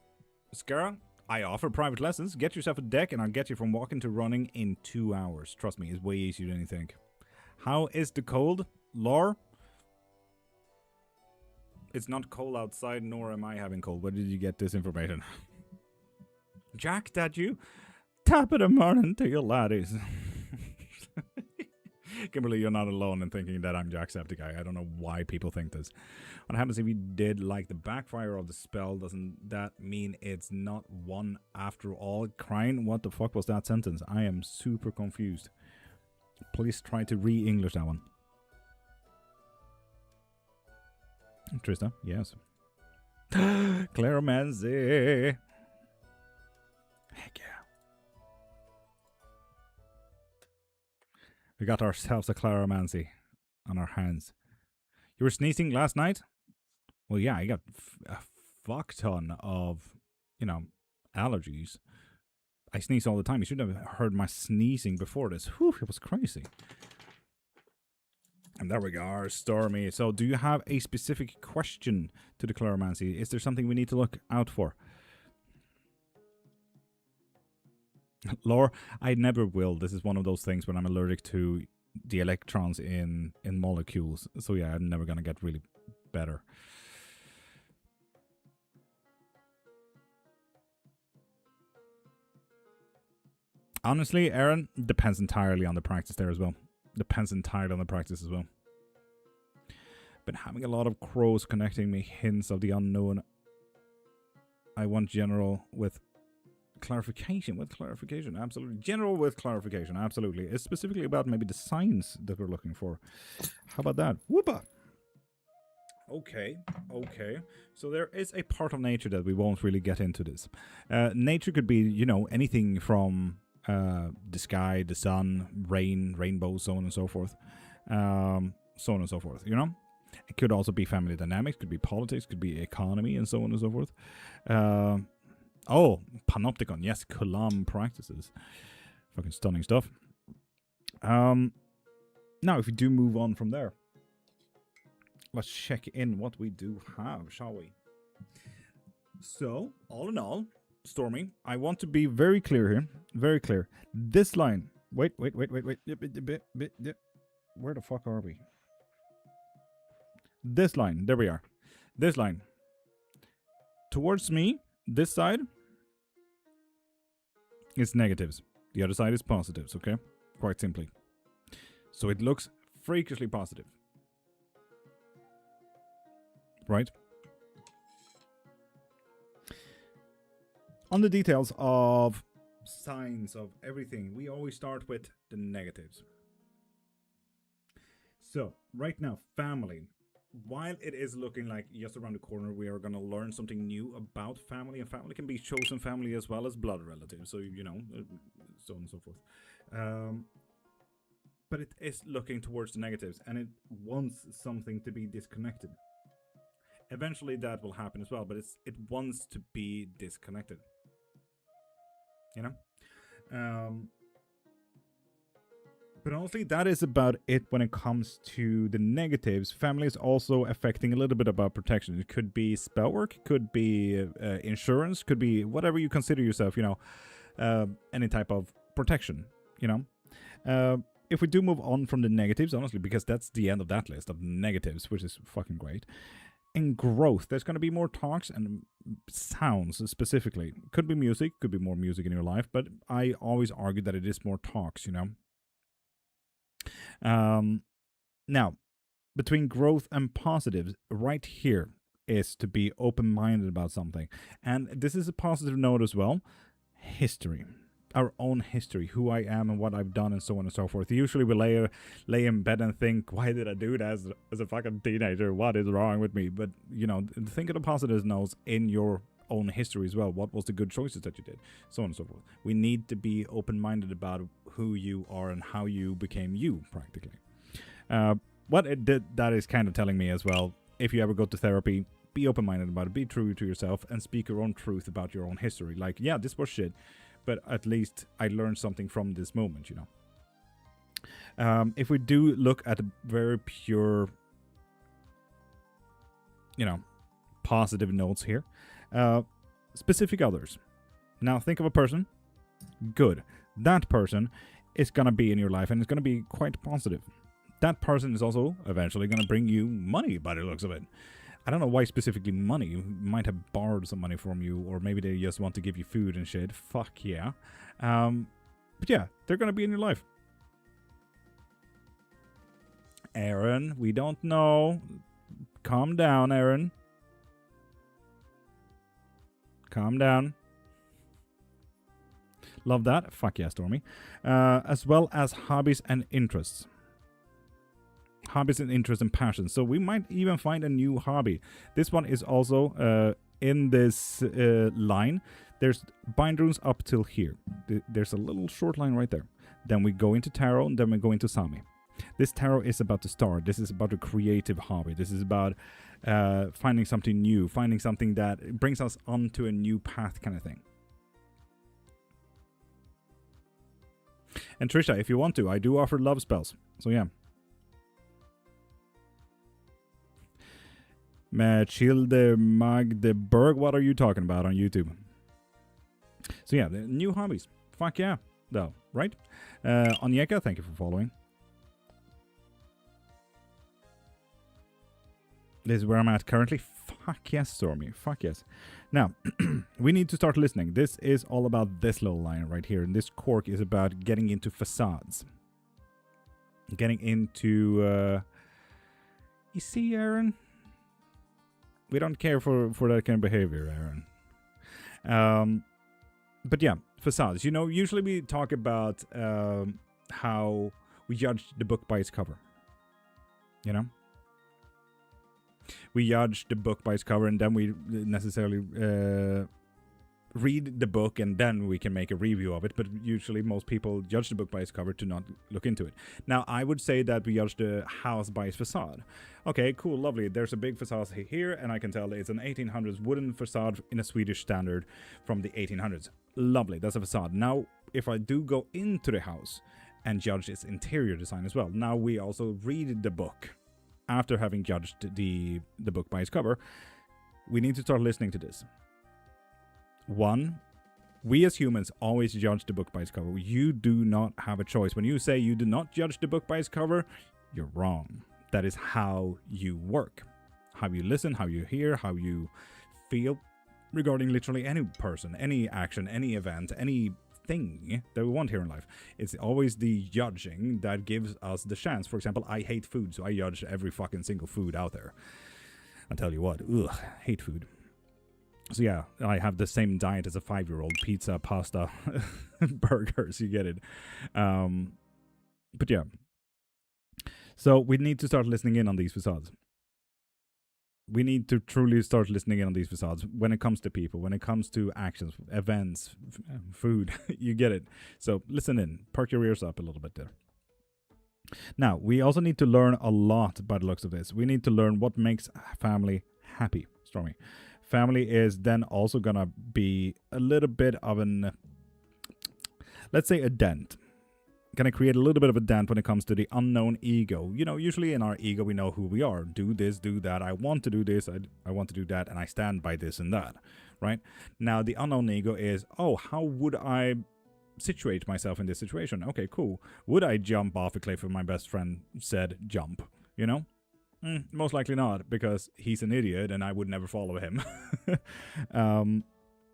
Skara, I offer private lessons. Get yourself a deck and I'll get you from walking to running in 2 hours. Trust me, it's way easier than you think. How is the cold? Lore? It's not cold outside, nor am I having cold. Where did you get this information? Jack, that you? Top of the morning to your laddies. Kimberly, you're not alone in thinking that I'm Jacksepticeye. I don't know why people think this. What happens if you did like the backfire of the spell? Doesn't that mean it's not one after all? Crying? What the fuck was that sentence? I am super confused. Please try to re-English that one. Trista, yes. Claromancy. Heck yeah. We got ourselves a Claromancy on our hands. You were sneezing last night? Well, yeah, I got a fuck ton of, you know, allergies. I sneeze all the time. You should have heard my sneezing before this. Whew, it was crazy. And there we go, Stormy. So, do you have a specific question to the Claromancy? Is there something we need to look out for? Lore, I never will. This is one of those things when I'm allergic to the electrons in molecules. So yeah, I'm never gonna get really better. Honestly, Aaron, depends entirely on the practice there as well. Depends entirely on the practice as well. Been having a lot of crows connecting me, hints of the unknown. I want general with clarification. With clarification, absolutely. General with clarification, absolutely. It's specifically about maybe the signs that we're looking for. How about that? Whoopa! Okay, okay. So there is a part of nature that we won't really get into this. Nature could be, you know, anything from the sky, the sun, rain, rainbows, so on and so forth. So on and so forth, you know? It could also be family dynamics, could be politics, could be economy, and so on and so forth. Oh, panopticon, yes, Kulam practices. Fucking stunning stuff. Now, if we do move on from there, let's check in what we do have, shall we? So, all in all, Stormy, I want to be very clear here. Very clear. This line. Wait. Where the fuck are we? This line. There we are. This line. Towards me, this side is negatives. The other side is positives, okay? Quite simply. So it looks freakishly positive. Right? On the details of signs of everything, we always start with the negatives. So, right now, family. While it is looking like just around the corner we are going to learn something new about family, and family can be chosen family as well as blood relatives, so, you know, so on and so forth. But it is looking towards the negatives, and it wants something to be disconnected. Eventually that will happen as well, but it wants to be disconnected. You know? But honestly, that is about it when it comes to the negatives. Family is also affecting a little bit about protection. It could be spell work, could be insurance, could be whatever you consider yourself, you know, any type of protection, you know. If we do move on from the negatives, honestly, because that's the end of that list of negatives, which is fucking great. In growth, there's going to be more talks and sounds specifically. Could be music, could be more music in your life, but I always argue that it is more talks, you know. Now, between growth and positives, right here is to be open-minded about something. And this is a positive note as well. History. Our own history, who I am and what I've done and so on and so forth. Usually we lay in bed and think, why did I do that as a fucking teenager? What is wrong with me? But, you know, think of the positive notes in your own history as well. What was the good choices that you did? So on and so forth. We need to be open-minded about who you are and how you became you, practically. What it did, that is kind of telling me as well, if you ever go to therapy, be open-minded about it, be true to yourself, and speak your own truth about your own history. Like, yeah, this was shit, but at least I learned something from this moment, you know. If we do look at a very pure, you know, positive notes here, specific others. Now think of a person. Good. That person is gonna be in your life, and it's gonna be quite positive. That person is also eventually gonna bring you money by the looks of it. I don't know why specifically money. You might have borrowed some money from you, or maybe they just want to give you food and shit. Fuck yeah. But yeah, they're gonna be in your life. Aaron, we don't know. Calm down, Aaron. Calm down. Love that. Fuck yeah, Stormy. As well as hobbies and interests. Hobbies and interests and passions. So we might even find a new hobby. This one is also in this line. There's bind runes up till here. There's a little short line right there. Then we go into tarot, and then we go into Sami. This tarot is about to start. This is about a creative hobby. This is about finding something new, finding something that brings us onto a new path kind of thing. And Trisha, if you want to, I do offer love spells. So yeah. Mathilde Magdeburg, what are you talking about on YouTube? So yeah, the new hobbies. Fuck yeah, though, right? Onyeka, thank you for following. This is where I'm at currently. Fuck yes, Stormy. Fuck yes. Now, we need to start listening. This is all about this little line right here. And this cork is about getting into facades. Getting into... you see, Aaron? We don't care for that kind of behavior, Aaron. But yeah, facades. You know, usually we talk about how we judge the book by its cover. You know? We judge the book by its cover, and then we necessarily read the book, and then we can make a review of it. But usually most people judge the book by its cover to not look into it. Now, I would say that we judge the house by its facade. Okay, cool, lovely. There's a big facade here, and I can tell it's an 1800s wooden facade in a Swedish standard from the 1800s. Lovely, that's a facade. Now, if I do go into the house and judge its interior design as well, now we also read the book. After having judged the book by its cover, we need to start listening to this. One, we as humans always judge the book by its cover. You do not have a choice. When you say you do not judge the book by its cover, you're wrong. That is how you work. How you listen, how you hear, how you feel regarding literally any person, any action, any event, any thing that we want here in life. It's always the judging that gives us the chance. For example, I hate food, so I judge every fucking single food out there. I'll tell you what, ugh, hate food. So yeah, I have the same diet as a 5-year-old. Pizza, pasta, burgers, you get it. But yeah. So we need to start listening in on these facades. We need to truly start listening in on these facades when it comes to people, when it comes to actions, events, food. You get it. So listen in. Perk your ears up a little bit there. Now, we also need to learn a lot by the looks of this. We need to learn what makes family happy. Stormy. Family is then also going to be a little bit of an, let's say, a dent. Going to create a little bit of a dent when it comes to the unknown ego. You know, usually in our ego, we know who we are. Do this, do that. I want to do this. I want to do that. And I stand by this and that. Right? Now, the unknown ego is, oh, how would I situate myself in this situation? Okay, cool. Would I jump off a cliff if my best friend said jump? You know? Most likely not, because he's an idiot and I would never follow him.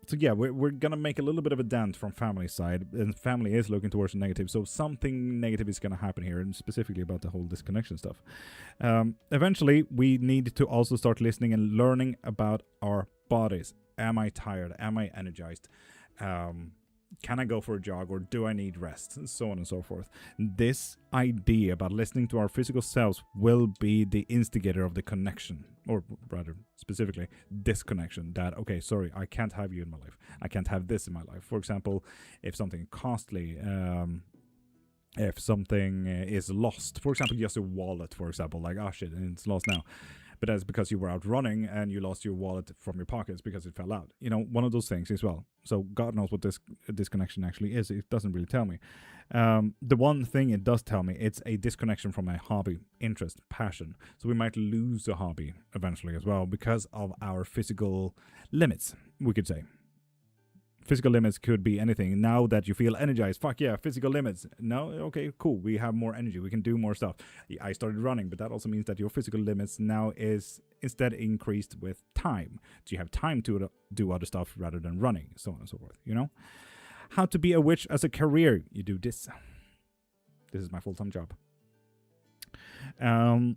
So yeah, we're gonna make a little bit of a dent from family side, and family is looking towards the negative, so something negative is gonna happen here, and specifically about the whole disconnection stuff. Eventually, we need to also start listening and learning about our bodies. Am I tired? Am I energized? Can I go for a jog, or do I need rest? And so on and so forth. This idea about listening to our physical selves will be the instigator of the connection, or rather specifically disconnection. That, okay, sorry, I can't have you in my life. I can't have this in my life. For example, if something costly, if something is lost, for example, just a wallet, for example, like, oh shit, and it's lost now. but that's because you were out running and you lost your wallet from your pockets because it fell out. You know, one of those things as well. So God knows what this disconnection actually is. It doesn't really tell me. The one thing it does tell me, it's a disconnection from my hobby, interest, passion. So we might lose the hobby eventually as well because of our physical limits, we could say. Physical limits could be anything. Now that you feel energized, fuck yeah, physical limits. No, okay, cool. We have more energy. We can do more stuff. I started running, but that also means that your physical limits now is instead increased with time. So you have time to do other stuff rather than running, so on and so forth, you know? How to be a witch as a career. You do this. This is my full-time job. And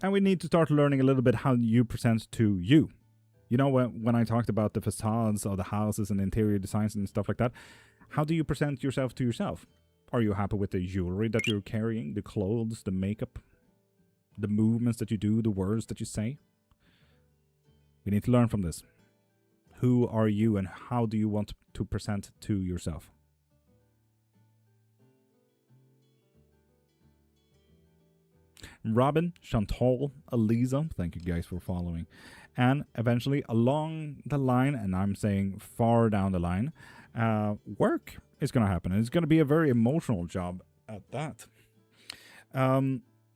we need to start learning a little bit how you present to you. You know, when I talked about the facades of the houses and interior designs and stuff like that, how do you present yourself to yourself? Are you happy with the jewelry that you're carrying, the clothes, the makeup, the movements that you do, the words that you say? We need to learn from this. Who are you and how do you want to present to yourself? Robin, Chantal, Eliza, thank you guys for following. And eventually along the line, and I'm saying far down the line, work is going to happen. And it's going to be a very emotional job at that.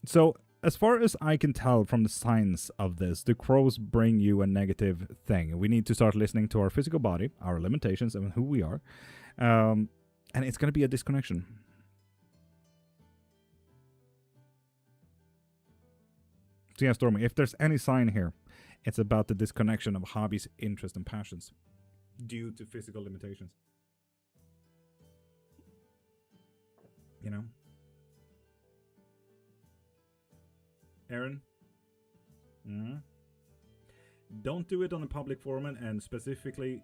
So as far as I can tell from the signs of this, the crows bring you a negative thing. We need to start listening to our physical body, our limitations, and who we are. And it's going to be a disconnection. So yeah, Stormy, if there's any sign here, it's about the disconnection of hobbies, interests, and passions due to physical limitations. You know? Aaron? Don't do it on a public forum, and specifically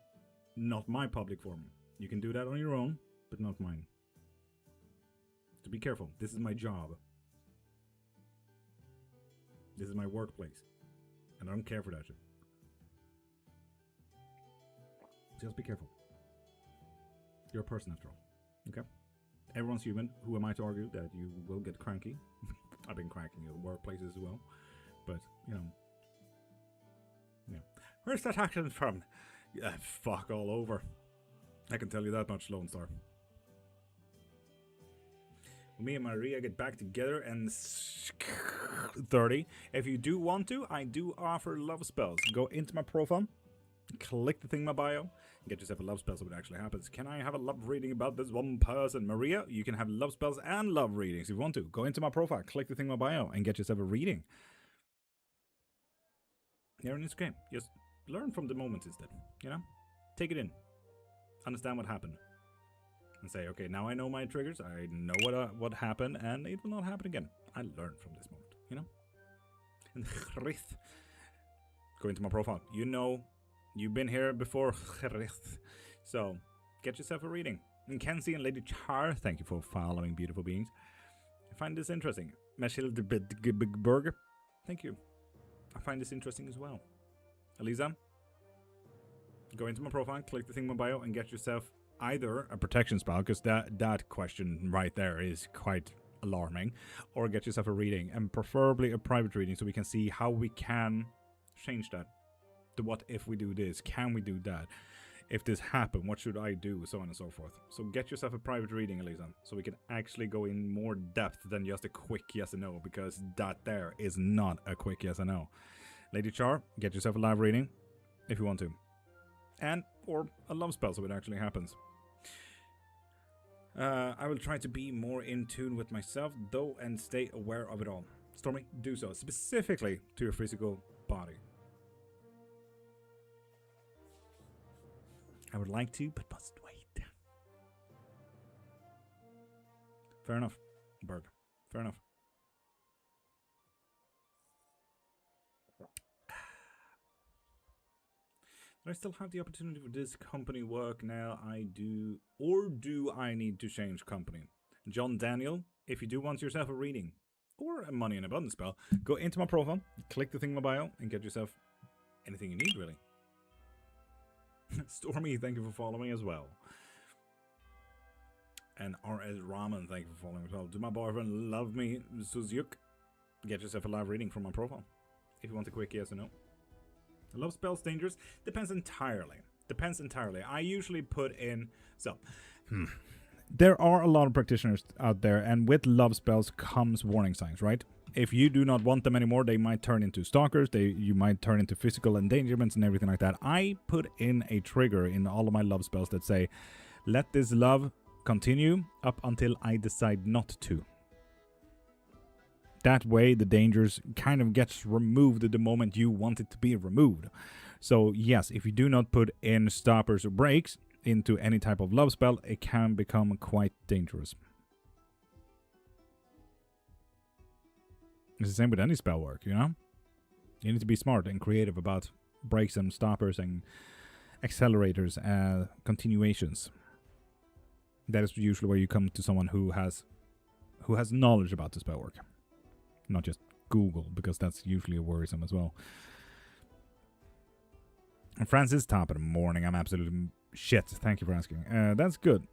not my public forum. You can do that on your own, but not mine. So be careful. This is my job. This is my workplace. And I don't care for that shit. Just be careful. You're a person after all. Okay? Everyone's human. Who am I to argue that you will get cranky? I've been cranking in workplaces as well. But, you know. Yeah. Where's that accent from? Yeah, fuck all over. I can tell you that much, Lone Star. Me and Maria get back together and 30. If you do want to, I do offer love spells. Go into my profile, click the thing in my bio, get yourself a love spell so it actually happens. Can I have a love reading about this one person? Maria, you can have love spells and love readings if you want to. Go into my profile, click the thing in my bio, and get yourself a reading. Here in this game, just learn from the moment instead, you know? Take it in. Understand what happened. And say, okay, now I know my triggers, I know what happened, and it will not happen again. I learned from this moment, you know? And go into my profile. You know, you've been here before. So, get yourself a reading. And Kenzie and Lady Char, thank you for following, beautiful beings. I find this interesting. Meshilde Burger, thank you. I find this interesting as well. Eliza, go into my profile, click the thing in my bio, and get yourself either a protection spell, because that question right there is quite alarming, or get yourself a reading, and preferably a private reading so we can see how we can change that. To what if we do this? Can we do that? If this happened, what should I do? So on and so forth. So get yourself a private reading, Elisa, so we can actually go in more depth than just a quick yes and no, because that there is not a quick yes and no. Lady Char, get yourself a live reading if you want to. And or a love spell so it actually happens. I will try to be more in tune with myself, though, and stay aware of it all. Stormy, do so, specifically to your physical body. I would like to, but must wait. Fair enough, Berg. Fair enough. I still have the opportunity for this company work now. I do, or do I need to change company? John Daniel, if you do want yourself a reading or a money and abundance spell, go into my profile, click the thing in my bio, and get yourself anything you need, really. Stormy, thank you for following as well. And RS Ramen, thank you for following as well. Do my boyfriend love me, Suzyuk? Get yourself a live reading from my profile. if you want a quick yes or no. Love spells dangerous? Depends entirely. I usually put in... There are a lot of practitioners out there, and with love spells comes warning signs, right? If you do not want them anymore, they might turn into stalkers, you might turn into physical endangerments and everything like that. I put in a trigger in all of my love spells that say, let this love continue up until I decide not to. That way, the dangers kind of gets removed the moment you want it to be removed. So yes, if you do not put in stoppers or breaks into any type of love spell, it can become quite dangerous. It's the same with any spell work, you know? You need to be smart and creative about breaks and stoppers and accelerators and continuations. That is usually where you come to someone who has knowledge about the spell work. Not just Google, because that's usually worrisome as well. Francis, top of the morning. I'm absolutely shit. Thank you for asking. That's good.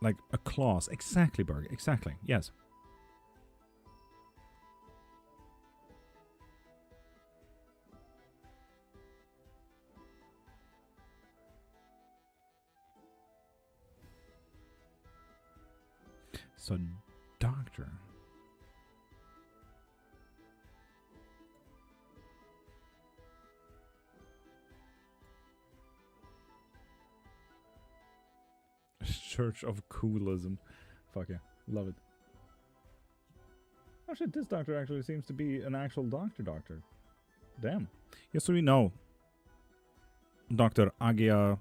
Like a clause. Exactly, Berg. Exactly. Yes. So, doctor. Church of Coolism. Fuck yeah. Love it. Oh shit, this doctor actually seems to be an actual doctor. Damn. Yes, so we know. Dr. Agia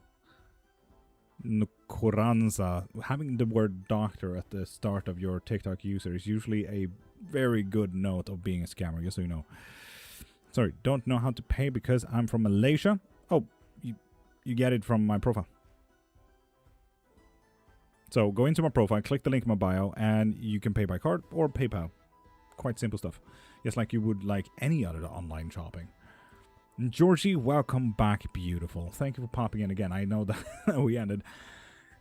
Nukoranza. Having the word doctor at the start of your TikTok user is usually a very good note of being a scammer, just so you know. Sorry, don't know how to pay because I'm from Malaysia. Oh, you get it from my profile. So go into my profile, click the link in my bio, and you can pay by card or PayPal. Quite simple stuff. Just like you would like any other online shopping. Georgie, welcome back, beautiful. Thank you for popping in again. I know that we ended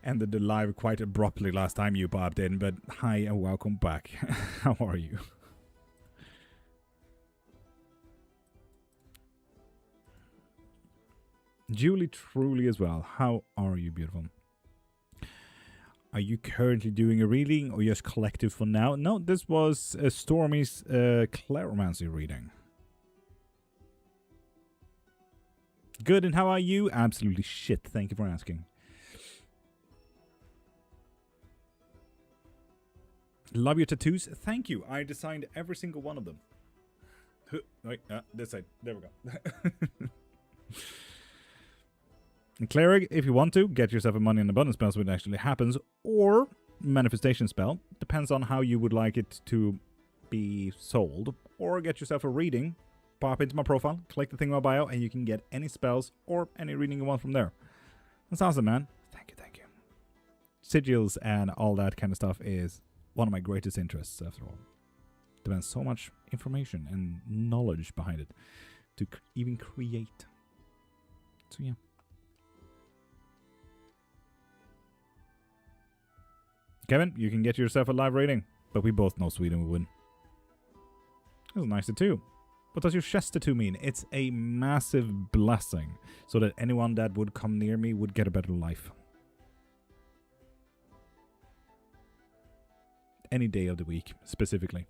the live quite abruptly last time you popped in, but hi and welcome back. How are you? Julie, truly as well. How are you, beautiful? Are you currently doing a reading or just collective for now? No, this was Stormy's Claromancy reading. Good, and how are you? Absolutely shit. Thank you for asking. Love your tattoos. Thank you. I designed every single one of them. Wait, this side. There we go. And Cleric, if you want to, get yourself a money in abundance spell so it actually happens, or manifestation spell. Depends on how you would like it to be sold. Or get yourself a reading, pop into my profile, click the thing in my bio, and you can get any spells or any reading you want from there. That's awesome, man. Thank you, thank you. Sigils and all that kind of stuff is one of my greatest interests, after all. There's so much information and knowledge behind it to even create. So, yeah. Kevin, you can get yourself a live rating, but we both know Sweden will win. That's a nice tattoo. What does your chest tattoo mean? It's a massive blessing, so that anyone that would come near me would get a better life. Any day of the week, specifically.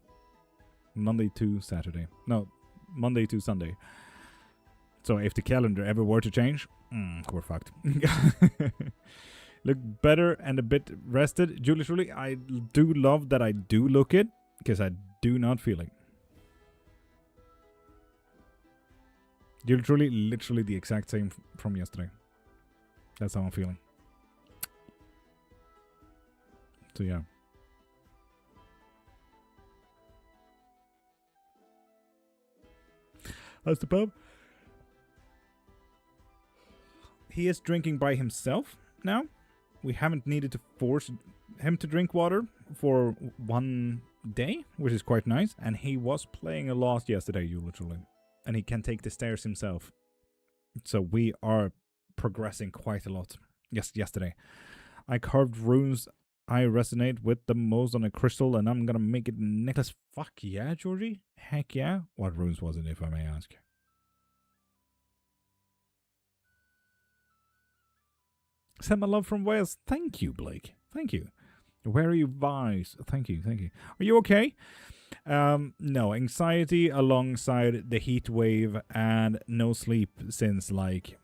Monday to Saturday. No, Monday to Sunday. So if the calendar ever were to change, we're fucked. Look better and a bit rested. Julie, I do love that I do look it, because I do not feel it. Julie, literally the exact same from yesterday. That's how I'm feeling. So yeah. How's the pub? He is drinking by himself now. We haven't needed to force him to drink water for one day, which is quite nice. And he was playing a lot yesterday, literally. And he can take the stairs himself. So we are progressing quite a lot. Yes, yesterday. I carved runes I resonate with the most on a crystal, and I'm gonna make it necklace. Fuck yeah, Georgie. Heck yeah. What runes was it, if I may ask? Send my love from Wales. Thank you, Blake. Thank you. Where are you, Vice? Thank you. Thank you. Are you okay? No, anxiety alongside the heat wave and no sleep since like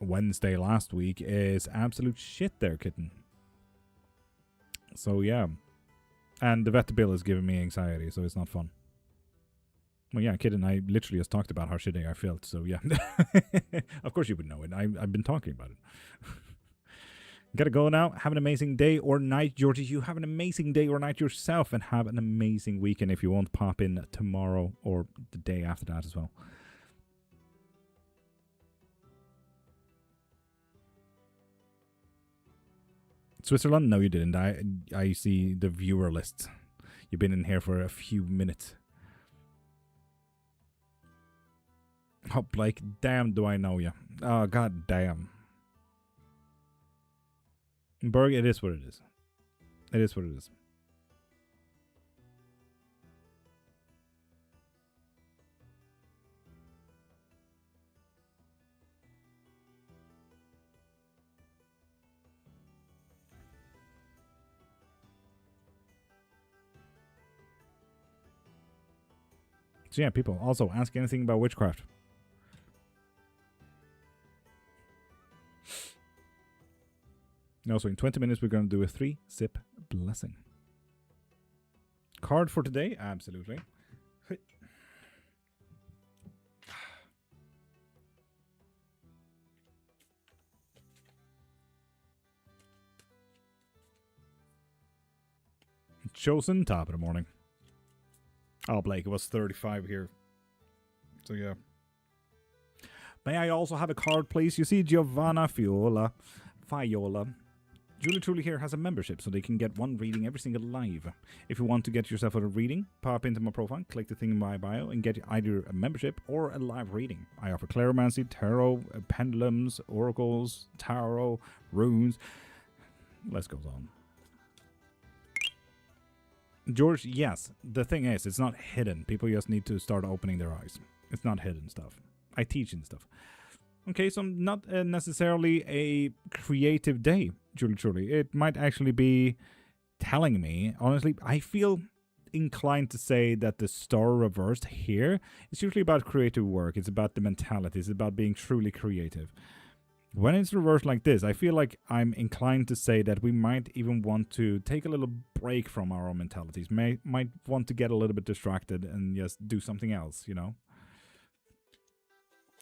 Wednesday last week is absolute shit there, kitten. So yeah. And the vet bill is giving me anxiety, so it's not fun. Well, yeah, kitten, I literally just talked about how shitty I felt, so yeah. Of course you would know it. I've been talking about it. Gotta go now. Have an amazing day or night, Georgie. You have an amazing day or night yourself, and have an amazing weekend if you won't pop in tomorrow or the day after that as well. Switzerland? No, you didn't. I see the viewer list. You've been in here for a few minutes. Oh, Blake, damn do I know you. Oh, god damn. Berg, it is what it is. It is what it is. So yeah, people, also ask anything about witchcraft. Also, in 20 minutes, we're going to do a 3-sip blessing. Card for today? Absolutely. Chosen, top of the morning. Oh, Blake, it was 35 here. So, yeah. May I also have a card, please? You see Giovanna Fiola. Julie Truly here has a membership, so they can get one reading every single live. If you want to get yourself a reading, pop into my profile, click the thing in my bio, and get either a membership or a live reading. I offer claromancy, tarot, pendulums, oracles, tarot, runes. Let's go on. George, yes. The thing is, it's not hidden. People just need to start opening their eyes. It's not hidden stuff. I teach in stuff. Okay, so not necessarily a creative day, Julie Truly. It might actually be telling me, honestly, I feel inclined to say that the star reversed here is usually about creative work. It's about the mentality. It's about being truly creative. When it's reversed like this, I feel like I'm inclined to say that we might even want to take a little break from our own mentalities. Might want to get a little bit distracted and just do something else, you know?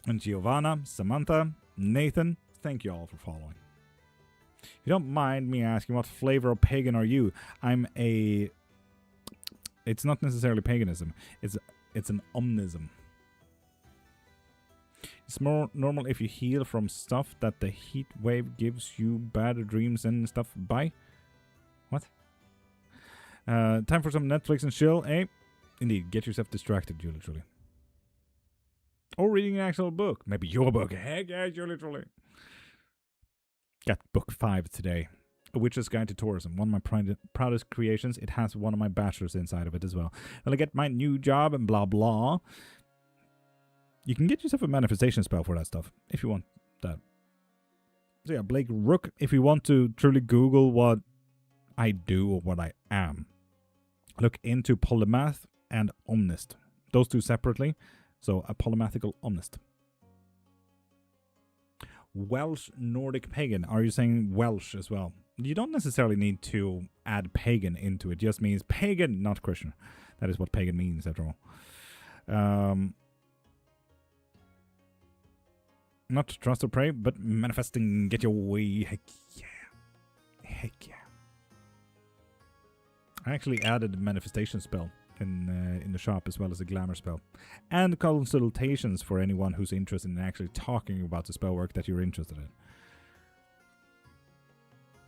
And Giovanna, Samantha, Nathan, thank you all for following. If you don't mind me asking, what flavor of pagan are you? It's not necessarily paganism. It's an omnism. It's more normal if you heal from stuff that the heat wave gives you bad dreams and stuff. Bye. What? Time for some Netflix and chill, eh? Indeed, get yourself distracted, Julie Truly. Or reading an actual book. Maybe your book. Heck yeah, Julie Truly. Got book 5 today. A Witch's Guide to Tourism. One of my proudest creations. It has one of my bachelors inside of it as well. When I get my new job and blah blah. You can get yourself a manifestation spell for that stuff. If you want that. So yeah, Blake Rook. If you want to truly Google what I do or what I am. Look into polymath and omnist. Those two separately. So, a polymathical omnist. Welsh Nordic pagan. Are you saying Welsh as well? You don't necessarily need to add pagan into it. It just means pagan, not Christian. That is what pagan means, after all. Not trust or pray, but manifesting, get your way. Heck yeah. Heck yeah. I actually added a manifestation spell in the shop, as well as a glamour spell, and consultations for anyone who's interested in actually talking about the spell work that you're interested in.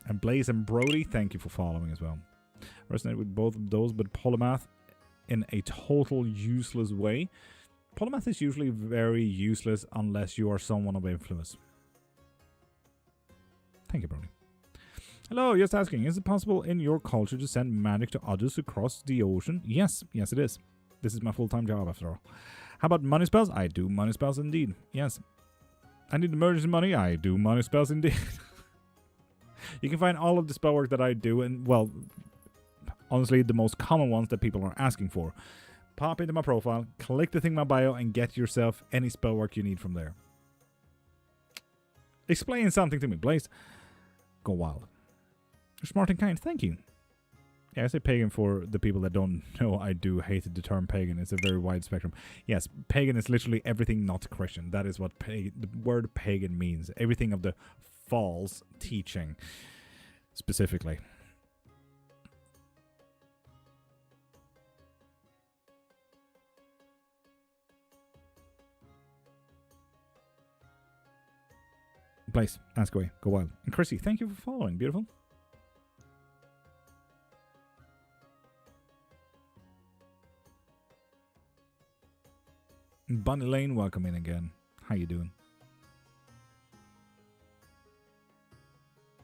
And Blaze and Brody, thank you for following as well. Resonate with both of those, but polymath in a total useless way. Polymath is usually very useless unless you are someone of influence. Thank you, Brody. Hello, just asking, is it possible in your culture to send magic to others across the ocean? Yes, yes it is. This is my full-time job after all. How about money spells? I do money spells indeed. Yes. I need emergency money? I do money spells indeed. You can find all of the spell work that I do, and, well, honestly, the most common ones that people are asking for. Pop into my profile, click the thing in my bio, and get yourself any spell work you need from there. Explain something to me, Blaze. Go wild. You're smart and kind, thank you. Yeah, I say pagan for the people that don't know. I do hate the term pagan. It's a very wide spectrum. Yes, pagan is literally everything not Christian. That is what the word pagan means. Everything of the false teaching, specifically. Place, ask away, go wild. And Chrissy, thank you for following. Beautiful. Bunny Lane, welcome in again. How you doing?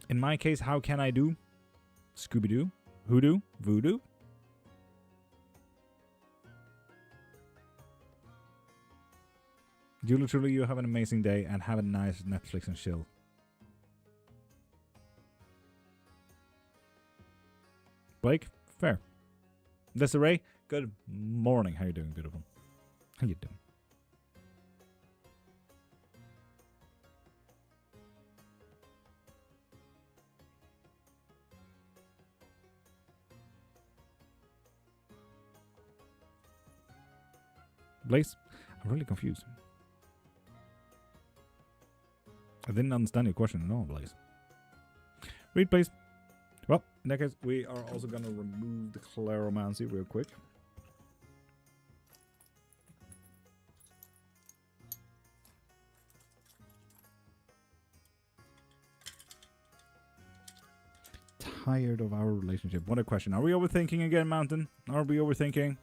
In my case, how can I do? Scooby-Doo? Hoodoo? Voodoo? Truly, you have an amazing day and have a nice Netflix and chill. Blake, fair. Desiree, good morning. How you doing, beautiful? How you doing? Blaze, I'm really confused. I didn't understand your question at all, Blaze. Read, please. Well, in that case, we are also going to remove the Claromancy real quick. Tired of our relationship. What a question. Are we overthinking again, Mountain? Are we overthinking?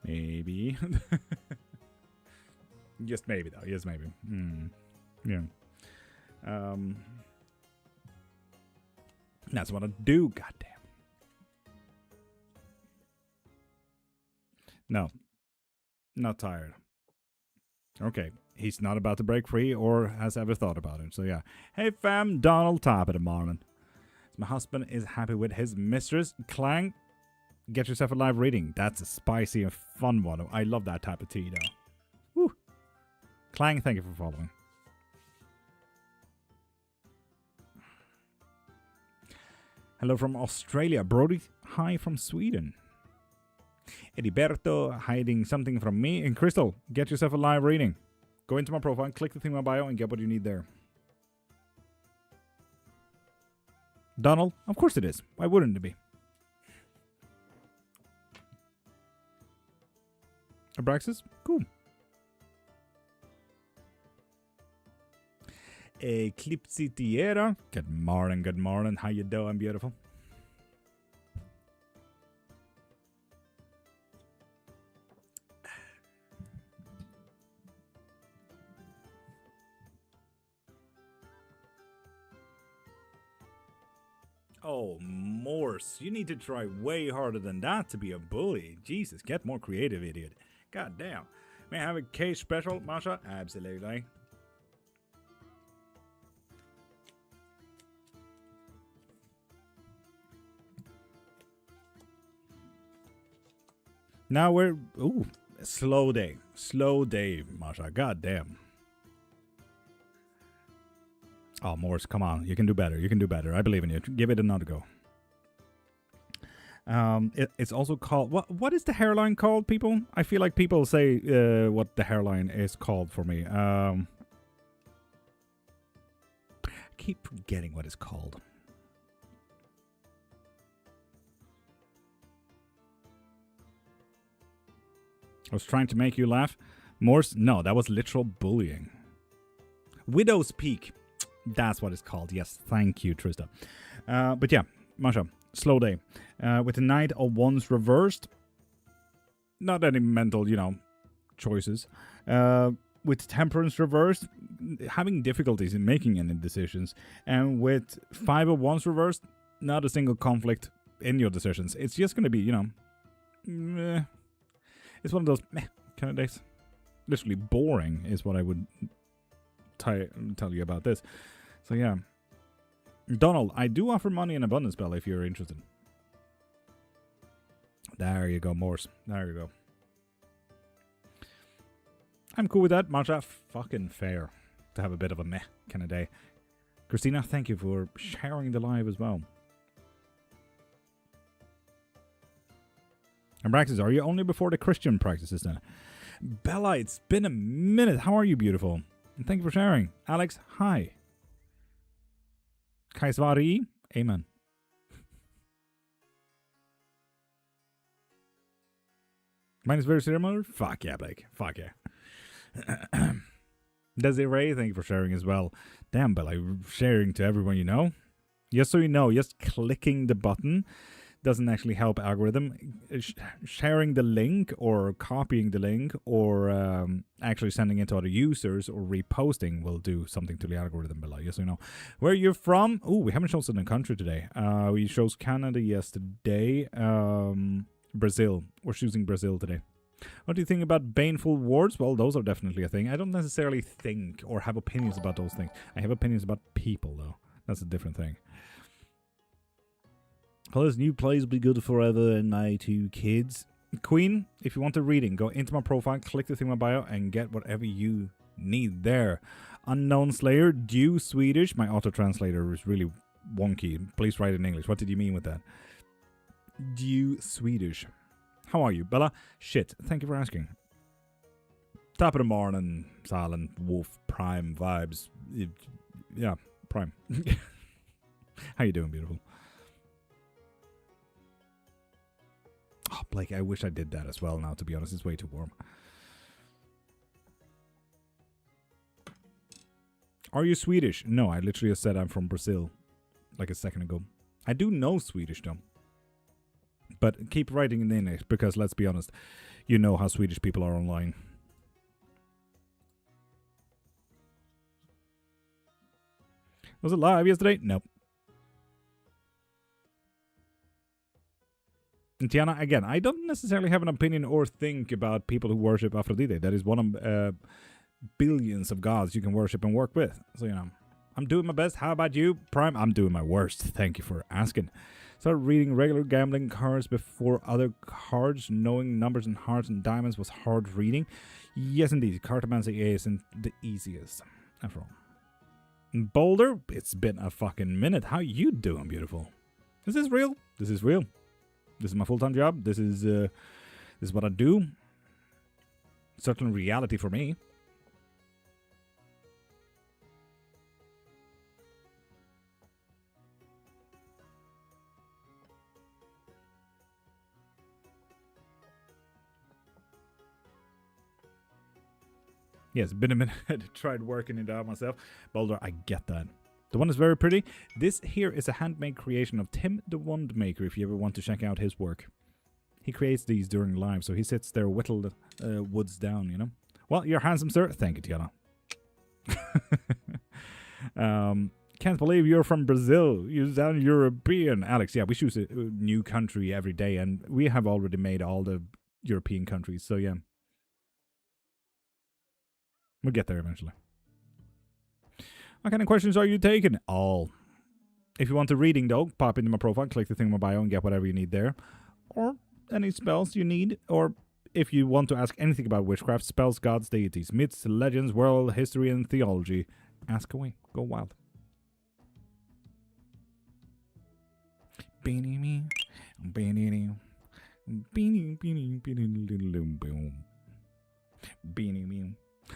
Maybe. Just maybe, though. Yes, maybe. Yeah. That's what I do, goddamn. No. Not tired. Okay. He's not about to break free or has ever thought about it. So, yeah. Hey, fam. Donald, top of the morning. My husband is happy with his mistress. Clang. Get yourself a live reading. That's a spicy and fun one. I love that type of tea, though. Woo. Clang, thank you for following. Hello from Australia. Brody, hi from Sweden. Ediberto, hiding something from me. And Crystal, get yourself a live reading. Go into my profile, click the thing in my bio, and get what you need there. Donald, of course it is. Why wouldn't it be? Abraxas? Cool. Eclipsitiera. Good morning, good morning. How you doing, beautiful? Oh, Morse. You need to try way harder than that to be a bully. Jesus, get more creative, idiot. God damn. May I have a case special, Masha? Absolutely. Now we're... Ooh, slow day. Slow day, Masha. God damn. Oh, Morse, come on. You can do better. You can do better. I believe in you. Give it another go. It's also called... What is the hairline called, people? I feel like people say what the hairline is called for me. I keep forgetting what it's called. I was trying to make you laugh. Morse? No, that was literal bullying. Widow's Peak. That's what it's called. Yes, thank you, Trista. But yeah, Masha, slow day. With the Knight of Wands reversed. Not any mental, choices. With Temperance reversed, having difficulties in making any decisions. And with 5 of Wands reversed, not a single conflict in your decisions. It's just going to be, you know, meh. It's one of those meh kind of days. Literally boring is what I would tell you about this. So yeah. Donald, I do offer money in abundance, Bell, if you're interested. There you go, Morse. There you go. I'm cool with that. Marsha, fucking fair to have a bit of a meh kind of day. Christina, thank you for sharing the live as well. And Braxis, are you only before the Christian practices then? Bella, it's been a minute. How are you, beautiful? And thank you for sharing. Alex, hi. Kaisvari, amen. Mine is very ceremonial. Fuck yeah, Blake. Fuck yeah. Desiree, thank you for sharing as well. Damn, but like sharing to everyone you know. Just so you know, just clicking the button doesn't actually help algorithm. Sharing the link or copying the link or actually sending it to other users or reposting will do something to the algorithm below. Just so you know. Where you're from? Oh, we haven't chosen a country today. We chose Canada yesterday. Brazil. We're choosing Brazil today. What do you think about baneful wards? Well, those are definitely a thing. I don't necessarily think or have opinions about those things. I have opinions about people, though. That's a different thing. Well, this new place will be good forever and my 2 kids. Queen, if you want a reading, go into my profile, click the thing in my bio, and get whatever you need there. Unknown Slayer, due Swedish. My auto-translator is really wonky. Please write in English. What did you mean with that? Due Swedish. How are you, Bella? Shit, thank you for asking. Top of the morning, silent wolf, prime vibes. Yeah, prime. How you doing, beautiful? Oh, Blake, I wish I did that as well now, to be honest. It's way too warm. Are you Swedish? No, I literally just said I'm from Brazil like a second ago. I do know Swedish, though. But keep writing in English, because let's be honest, you know how Swedish people are online. Was it live yesterday? Nope. And Tiana, again, I don't necessarily have an opinion or think about people who worship Aphrodite. That is one of billions of gods you can worship and work with. So, you know, I'm doing my best. How about you, Prime? I'm doing my worst. Thank you for asking. Started reading regular gambling cards before other cards. Knowing numbers and hearts and diamonds was hard reading. Yes, indeed. Cartomancy isn't the easiest, after all. Boulder, it's been a fucking minute. How you doing, beautiful? Is this real? This is real. This is my full-time job. This is what I do. Certain reality for me. Yes, been a minute. I tried working it out myself. Boulder, I get that. The one is very pretty. This here is a handmade creation of Tim the Wand Maker, if you ever want to check out his work. He creates these during live, so he sits there whittled woods down, you know. Well, you're handsome, sir. Thank you, Tiana. Can't believe you're from Brazil. You sound European. Alex, yeah, we choose a new country every day, and we have already made all the European countries, so yeah. We'll get there eventually. What kind of questions are you taking? All. If you want a reading, though, pop into my profile, click the thing in my bio, and get whatever you need there. Or any spells you need. Or if you want to ask anything about witchcraft, spells, gods, deities, myths, legends, world, history, and theology, ask away. Go wild.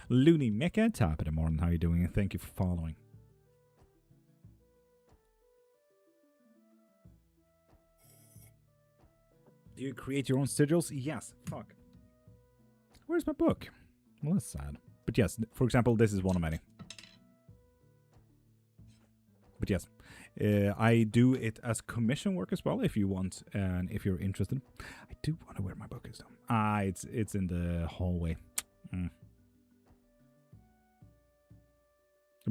Looney Mecca, top of the morning. How are you doing? And thank you for following. Do you create your own sigils? Yes. Fuck. Where's my book? Well, that's sad. But yes, for example, this is one of many. But yes, I do it as commission work as well, if you want, and if you're interested. I do wonder where my book is, though. It's in the hallway.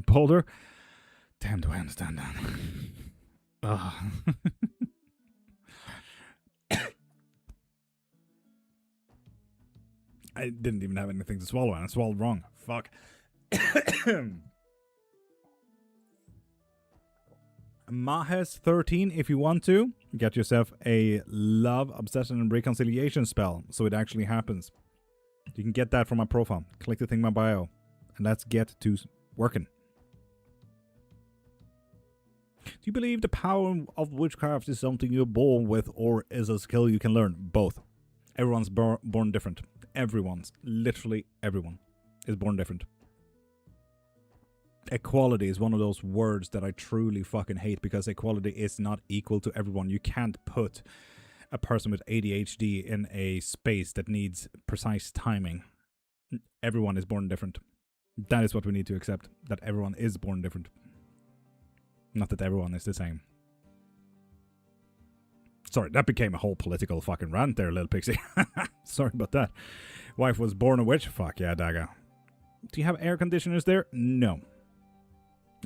Boulder? Damn, do I understand that? Ugh. I didn't even have anything to swallow, and I swallowed wrong. Fuck. Mahes13, if you want to, get yourself a love, obsession, and reconciliation spell, so it actually happens. You can get that from my profile. Click the thing in my bio, and let's get to working. Do you believe the power of witchcraft is something you're born with, or is a skill you can learn? Both. Everyone's born different. Literally everyone is born different. Equality is one of those words that I truly fucking hate, because equality is not equal to everyone. You can't put a person with ADHD in a space that needs precise timing. Everyone is born different. That is what we need to accept, that everyone is born different. Not that everyone is the same. Sorry, that became a whole political fucking rant there, little pixie. Sorry about that. Wife was born a witch? Fuck yeah, Daga. Do you have air conditioners there? No.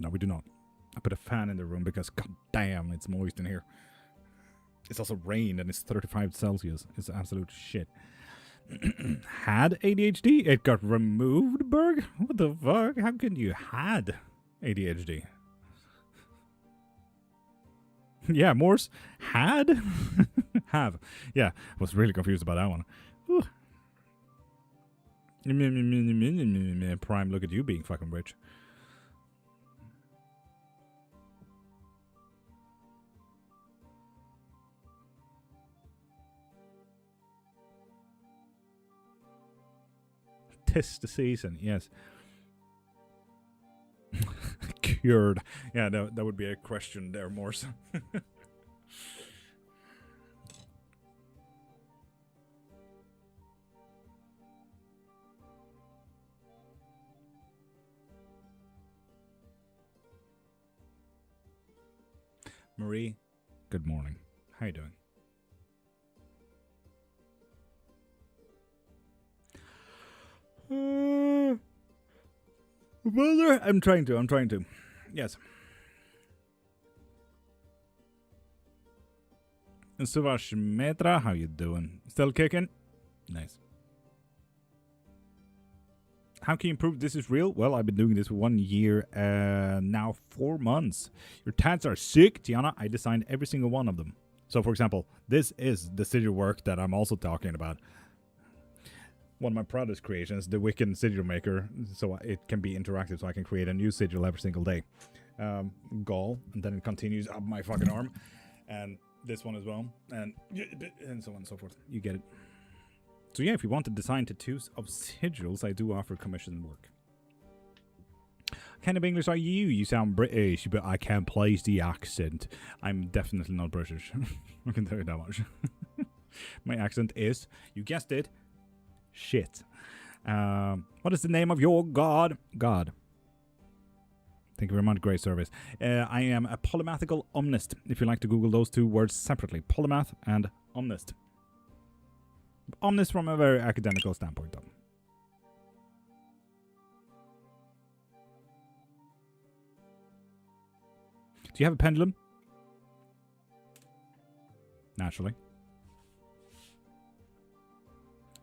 No, we do not. I put a fan in the room because, god damn, it's moist in here. It's also rained and it's 35 Celsius. It's absolute shit. Had ADHD? It got removed, Berg? What the fuck? How can you had ADHD? Yeah, Morse. Had? Have. Yeah, I was really confused about that one. Whew. Prime, look at you being fucking rich. Tis the season, yes. Cured. Yeah, that would be a question there, Morse. Marie, good morning. How you doing? Mother, I'm trying to. Yes. Suvash Metra, how you doing? Still kicking? Nice. How can you prove this is real? Well, I've been doing this for 1 year, now 4 months. Your tats are sick, Tiana. I designed every single one of them. So, for example, this is the sigil work that I'm also talking about. One of my proudest creations, the Wiccan sigil maker, so it can be interactive, so I can create a new sigil every single day. Gall, and then it continues up my fucking arm, and this one as well, and so on and so forth. You get it. So yeah, if you want to design tattoos of sigils, I do offer commission work. What kind of English are you? You sound British, but I can't place the accent. I'm definitely not British. I can tell you that much. My accent is, you guessed it, shit. What is the name of your god? God. Thank you very much. Great service. I am a polymathical omnist. If you like to Google those two words separately. Polymath and omnist. Omnist from a very academical standpoint, though. Do you have a pendulum? Naturally.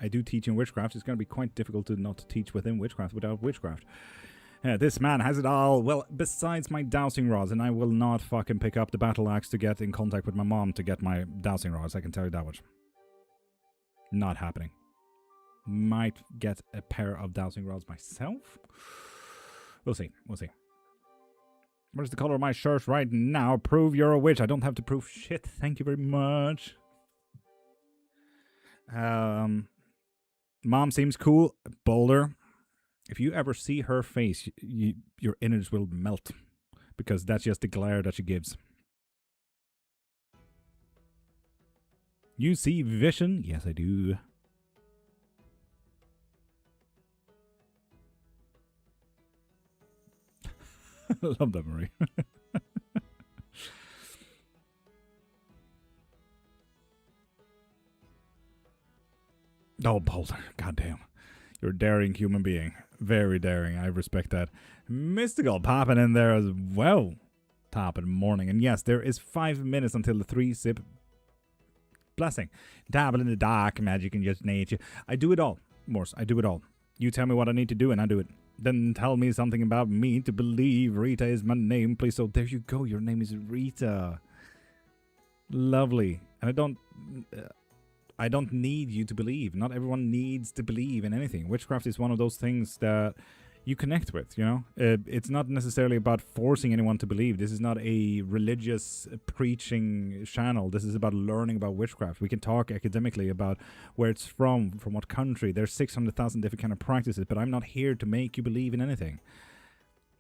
I do teach in witchcraft. It's going to be quite difficult to not teach within witchcraft without witchcraft. This man has it all. Well, besides my dowsing rods, and I will not fucking pick up the battle axe to get in contact with my mom to get my dowsing rods. I can tell you that much. Not happening. Might get a pair of dowsing rods myself. We'll see. We'll see. What is the color of my shirt right now? Prove you're a witch. I don't have to prove shit. Thank you very much. Mom seems cool. Boulder. If you ever see her face, your innards will melt. Because that's just the glare that she gives. You see vision? Yes, I do. Love that, Marie. Oh, Boulder. Goddamn. You're a daring human being. Very daring. I respect that. Mystical popping in there as well. top of the morning. And yes, there is 5 minutes until the 3-sip blessing. Dabble in the dark magic and just nature. I do it all, Morse. I do it all. You tell me what I need to do and I do it. Then tell me something about me to believe. Rita is my name, please. So there you go. Your name is Rita. Lovely. And I don't need you to believe. Not everyone needs to believe in anything. Witchcraft is one of those things that you connect with, you know? It's not necessarily about forcing anyone to believe. This is not a religious preaching channel. This is about learning about witchcraft. We can talk academically about where it's from what country. There's 600,000 different kind of practices, but I'm not here to make you believe in anything.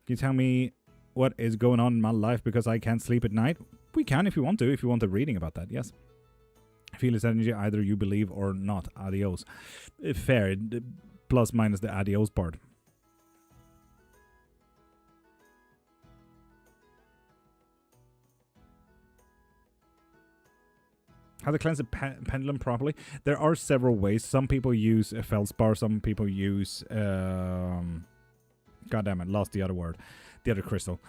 Can you tell me what is going on in my life because I can't sleep at night? We can if you want to. If you want a reading about that, yes. Feel this energy, either you believe or not. Adios. Fair. Plus minus the adios part. How to cleanse a pendulum properly? There are several ways. Some people use a feldspar. Some people use... God damn it, lost the other word. The other crystal.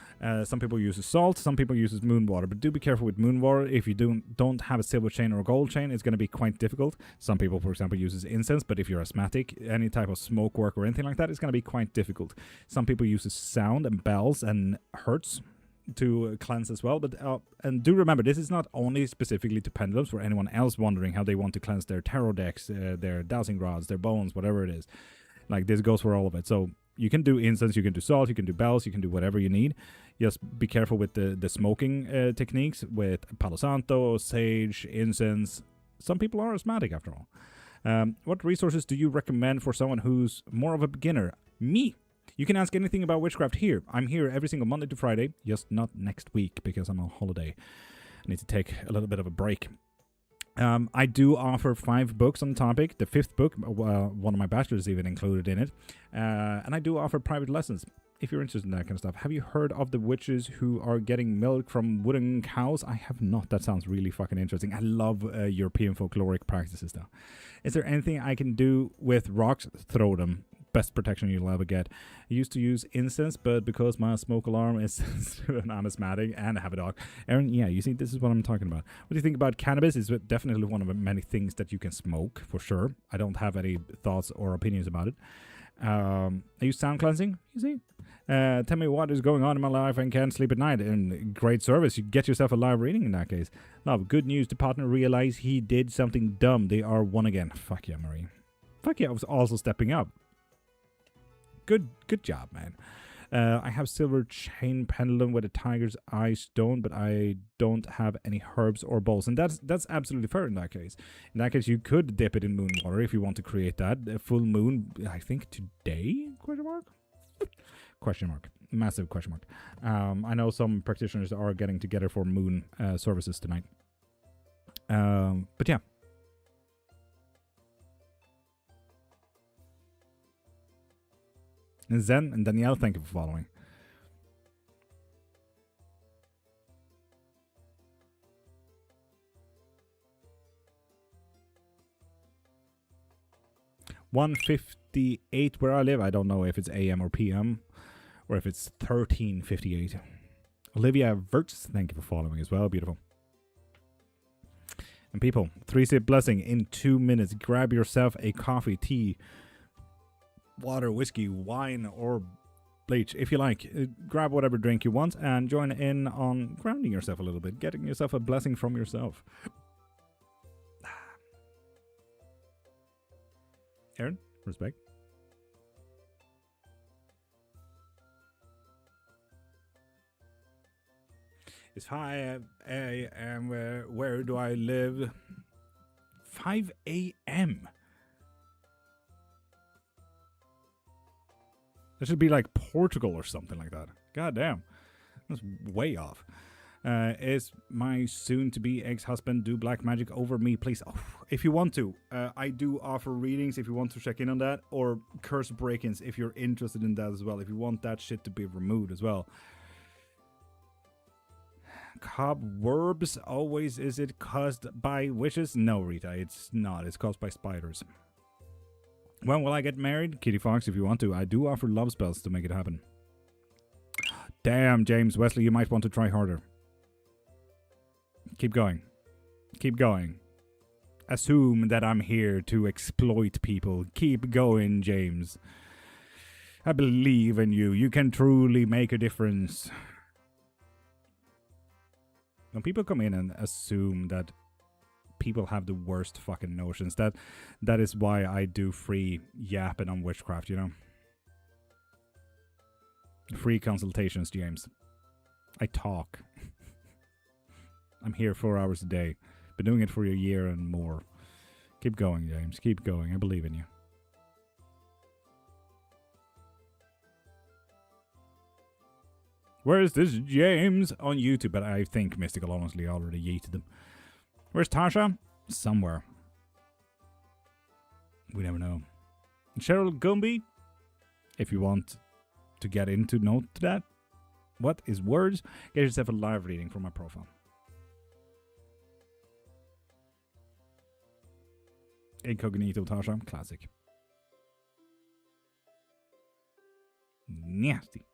Some people use salt. Some people use moon water. But do be careful with moon water. If you don't have a silver chain or a gold chain, it's going to be quite difficult. Some people, for example, use incense. But if you're asthmatic, any type of smoke work or anything like that, it's going to be quite difficult. Some people use sound and bells and hertz to cleanse as well, but and do remember, this is not only specifically to pendulums. For anyone else wondering how they want to cleanse their tarot decks, their dowsing rods, their bones, whatever it is, like this goes for all of it. So you can do incense, you can do salt, you can do bells, you can do whatever you need. Just be careful with the smoking techniques with Palo Santo, sage, incense. Some people are asthmatic after all. What resources do you recommend for someone who's more of a beginner? Me. You can ask anything about witchcraft here. I'm here every single Monday to Friday, just not next week because I'm on holiday. I need to take a little bit of a break. I do offer 5 books on the topic. The 5th book, one of my bachelors even included in it. And I do offer private lessons if you're interested in that kind of stuff. Have you heard of the witches who are getting milk from wooden cows? I have not. That sounds really fucking interesting. I love European folkloric practices though. Is there anything I can do with rocks? Throw them. Best protection you'll ever get. I used to use incense, but because my smoke alarm is an asthmatic and I have a dog. Aaron, yeah, you see, this is what I'm talking about. What do you think about cannabis? It's definitely one of the many things that you can smoke, for sure. I don't have any thoughts or opinions about it. I use sound cleansing, you see. Tell me what is going on in my life and can't sleep at night. And great service. You get yourself a live reading in that case. Love, good news. The partner realized he did something dumb. They are one again. Fuck yeah, Marie. Fuck yeah, I was also stepping up. Good job, man. I have silver chain pendulum with a tiger's eye stone, but I don't have any herbs or bowls, and that's absolutely fair in that case. In that case, you could dip it in moon water if you want to create that. A full moon, I think today? Question mark? Question mark. Massive question mark. I know some practitioners are getting together for moon services tonight. But yeah. And Zen and Danielle, thank you for following. $1:58 where I live. I don't know if it's AM or PM or if it's 13:58. Olivia Verts, thank you for following as well. Beautiful. And people, 3-sip blessing in 2 minutes. Grab yourself a coffee, tea, water, whiskey, wine, or bleach, if you like. Grab whatever drink you want and join in on grounding yourself a little bit, getting yourself a blessing from yourself. Aaron, respect. It's 5 a.m. Where do I live? 5 a.m. That should be like Portugal or something like that. God damn. That's way off. Is my soon-to-be ex-husband do black magic over me, please? Oh, if you want to. I do offer readings if you want to check in on that. Or curse break-ins if you're interested in that as well. If you want that shit to be removed as well. Cobwebs, always, is it caused by witches? No, Rita, it's not. It's caused by spiders. When will I get married? Kitty Fox, if you want to. I do offer love spells to make it happen. Damn, James Wesley, you might want to try harder. Keep going. Keep going. Assume that I'm here to exploit people. Keep going, James. I believe in you. You can truly make a difference. When people come in and assume that people have the worst fucking notions, that is why I do free yapping on Witchcraft, you know? Free consultations, James. I talk. I'm here 4 hours a day. Been doing it for a year and more. Keep going, James. Keep going. I believe in you. Where is this James? On YouTube, but I think Mystical honestly already yeeted them. Where's Tasha? Somewhere. We never know. Cheryl Gumby, if you want to get into note to that, what is words? Get yourself a live reading from my profile. Incognito Tasha, classic. Nasty.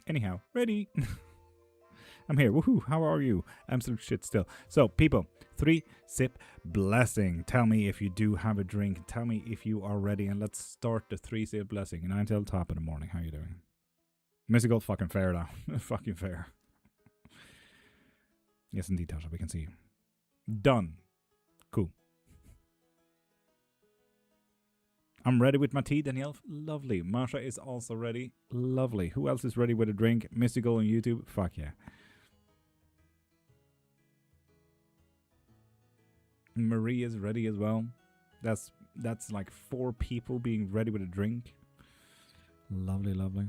Anyhow, ready. I'm here. Woohoo. How are you? I'm some shit still. So, people, 3-sip blessing. Tell me if you do have a drink. Tell me if you are ready. And let's start the 3-sip blessing. 9 till top of the morning. How you doing? Mystical fucking fair now. Fucking fair. Yes, indeed, Tasha. We can see you. Done. Cool. I'm ready with my tea, Danielle. Lovely. Masha is also ready. Lovely. Who else is ready with a drink? Mystical on YouTube. Fuck yeah. Marie is ready as well. That's like 4 people being ready with a drink. Lovely, lovely.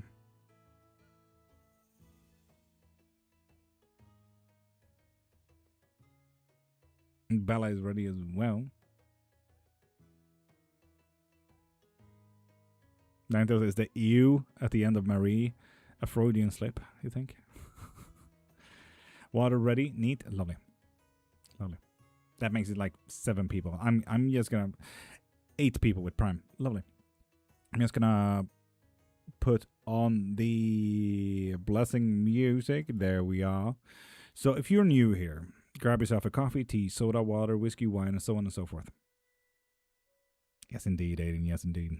Bella is ready as well. 9 is the U at the end of Marie. A Freudian slip, you think? Water ready, neat, lovely. Lovely. That makes it like 7 people. I'm just gonna 8 people with Prime. Lovely. I'm just gonna put on the blessing music. There we are. So if you're new here, grab yourself a coffee, tea, soda, water, whiskey, wine, and so on and so forth. Yes, indeed, Aiden. Yes, indeed.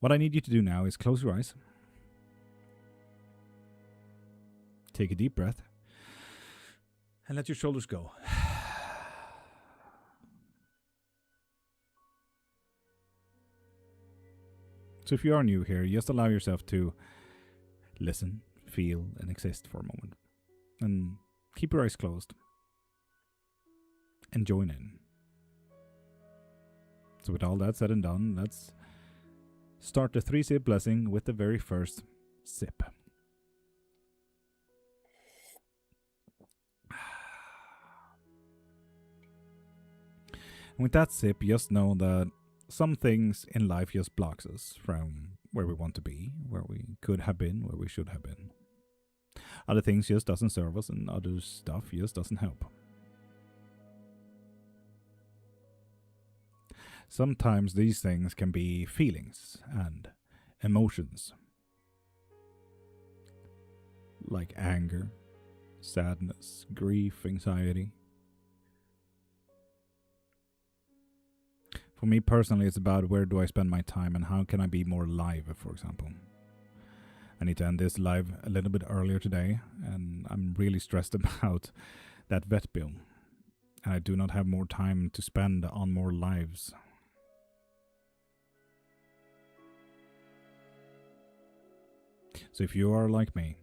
What I need you to do now is close your eyes. Take a deep breath. And let your shoulders go. So if you are new here, just allow yourself to listen, feel, and exist for a moment. And keep your eyes closed. And join in. So with all that said and done, let's start the 3-sip blessing with the very first sip. And with that sip, just know that some things in life just blocks us from where we want to be, where we could have been, where we should have been. Other things just doesn't serve us, and other stuff just doesn't help. Sometimes these things can be feelings and emotions, like anger, sadness, grief, anxiety. For me personally, it's about where do I spend my time and how can I be more live, for example. I need to end this live a little bit earlier today, and I'm really stressed about that vet bill. And I do not have more time to spend on more lives. So if you are like me,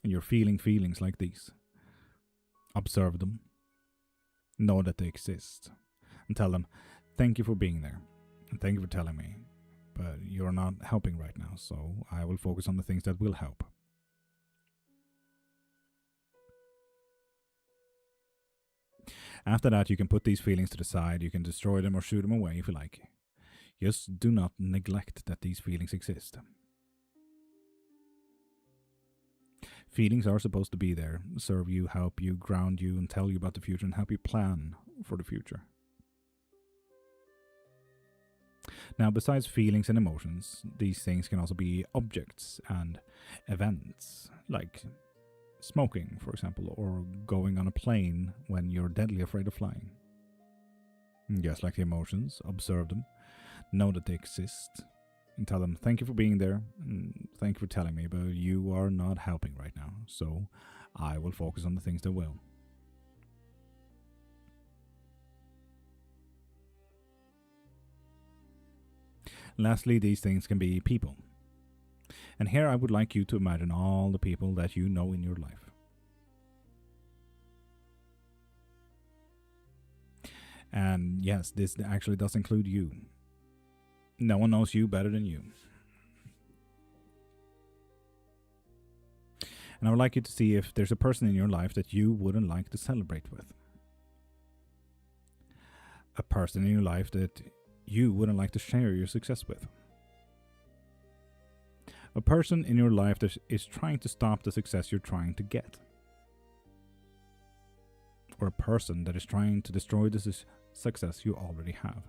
and you're feeling feelings like these, observe them, know that they exist, and tell them, thank you for being there, and thank you for telling me, but you're not helping right now, so I will focus on the things that will help. After that, you can put these feelings to the side, you can destroy them or shoot them away if you like. Just do not neglect that these feelings exist. Feelings are supposed to be there, serve you, help you, ground you, and tell you about the future and help you plan for the future. Now, besides feelings and emotions, these things can also be objects and events, like smoking, for example, or going on a plane when you're deadly afraid of flying. Just like the emotions, observe them, know that they exist, and tell them, thank you for being there, and thank you for telling me, but you are not helping right now, so I will focus on the things that will. Lastly, these things can be people. And here I would like you to imagine all the people that you know in your life. And yes, this actually does include you. No one knows you better than you. And I would like you to see if there's a person in your life that you wouldn't like to celebrate with. A person in your life that you wouldn't like to share your success with. A person in your life that is trying to stop the success you're trying to get. Or a person that is trying to destroy the success you already have.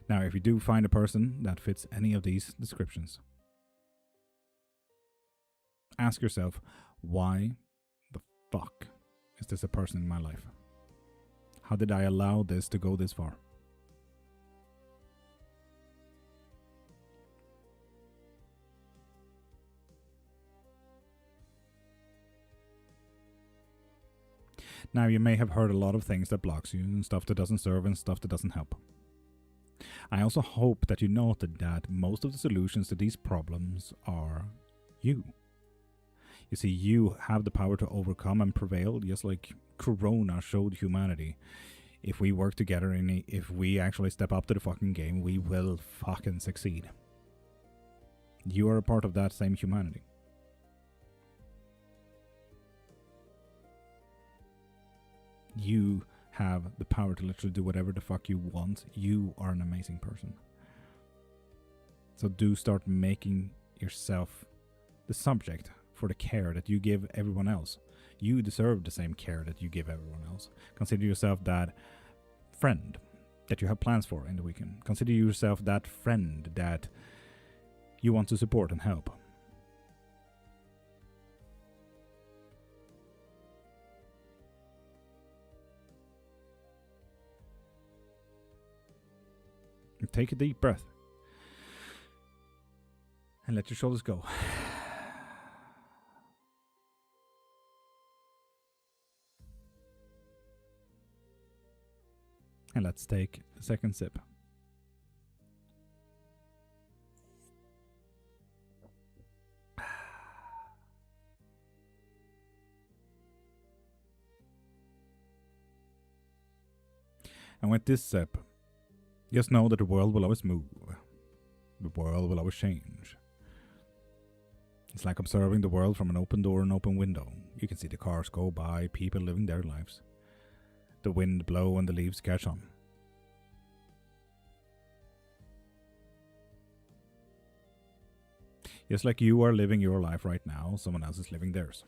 Now, if you do find a person that fits any of these descriptions, ask yourself, why the fuck is this a person in my life? How did I allow this to go this far? Now, you may have heard a lot of things that blocks you, and stuff that doesn't serve, and stuff that doesn't help. I also hope that you noted that most of the solutions to these problems are you. You see, you have the power to overcome and prevail, just like Corona showed humanity. If we work together and if we actually step up to the fucking game, we will fucking succeed. You are a part of that same humanity. You have the power to literally do whatever the fuck you want. You are an amazing person. So do start making yourself the subject for the care that you give everyone else. You deserve the same care that you give everyone else. Consider yourself that friend that you have plans for in the weekend. Consider yourself that friend that you want to support and help. Take a deep breath and let your shoulders go. And let's take a second sip. And with this sip, just know that the world will always move. The world will always change. It's like observing the world from an open door and open window. You can see the cars go by, people living their lives. The wind blow and the leaves catch on. Just like you are living your life right now, someone else is living theirs.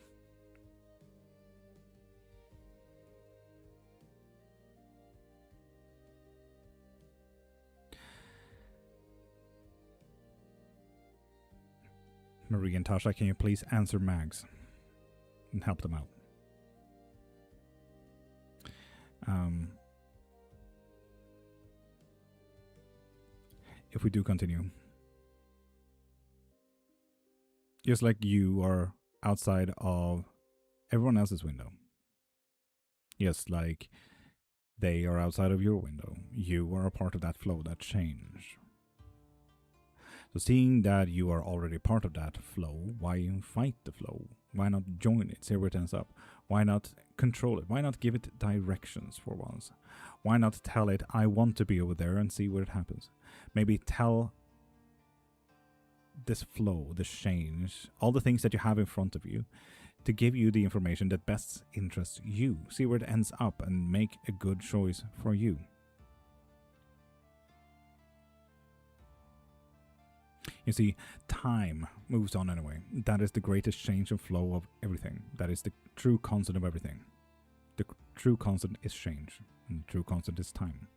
Marie and Tasha, can you please answer Mags and help them out? If we do continue, just like you are outside of everyone else's window, just like they are outside of your window, you are a part of that flow, that change. So seeing that you are already part of that flow, why fight the flow? Why not join it, see where it ends up? Why not control it? Why not give it directions for once? Why not tell it, I want to be over there, and see where it happens? Maybe tell this flow, this change, all the things that you have in front of you, to give you the information that best interests you. See where it ends up and make a good choice for you. You see, time moves on anyway. That is the greatest change and flow of everything. That is the true constant of everything. The true constant is change, and the true constant is time.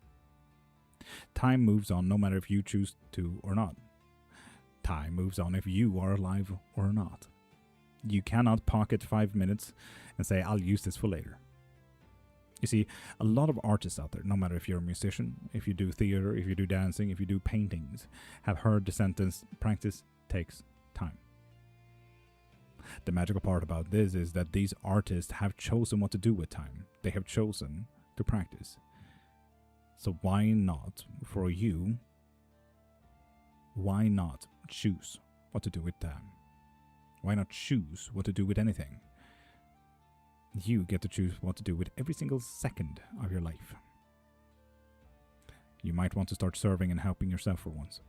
Time moves on no matter if you choose to or not. Time moves on if you are alive or not. You cannot pocket 5 minutes and say, I'll use this for later. You see, a lot of artists out there, no matter if you're a musician, if you do theater, if you do dancing, if you do paintings, have heard the sentence, practice takes time. The magical part about this is that these artists have chosen what to do with time. They have chosen to practice. So why not, for you, why not choose what to do with time? Why not choose what to do with anything? You get to choose what to do with every single second of your life. You might want to start serving and helping yourself for once.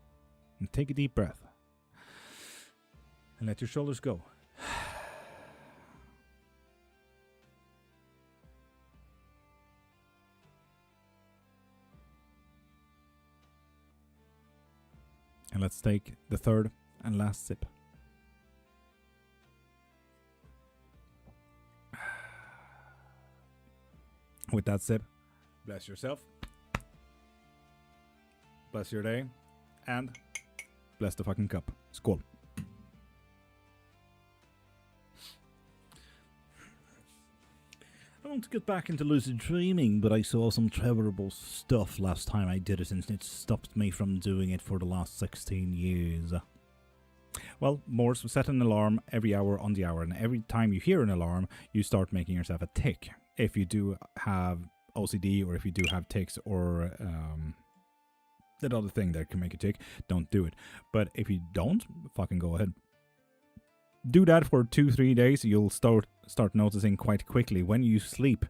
And take a deep breath. And let your shoulders go. And let's take the third and last sip. With that sip, bless yourself, bless your day, and bless the fucking cup. Skål. I want to get back into lucid dreaming, but I saw some terrible stuff last time I did it, and it stopped me from doing it for the last 16 years. Well, Morse, set an alarm every hour on the hour, and every time you hear an alarm, you start making yourself a tick. If you do have OCD, or if you do have tics, or that other thing that can make a tick, don't do it. But if you don't, fucking go ahead. Do that for 2-3 days. You'll start noticing quite quickly when you sleep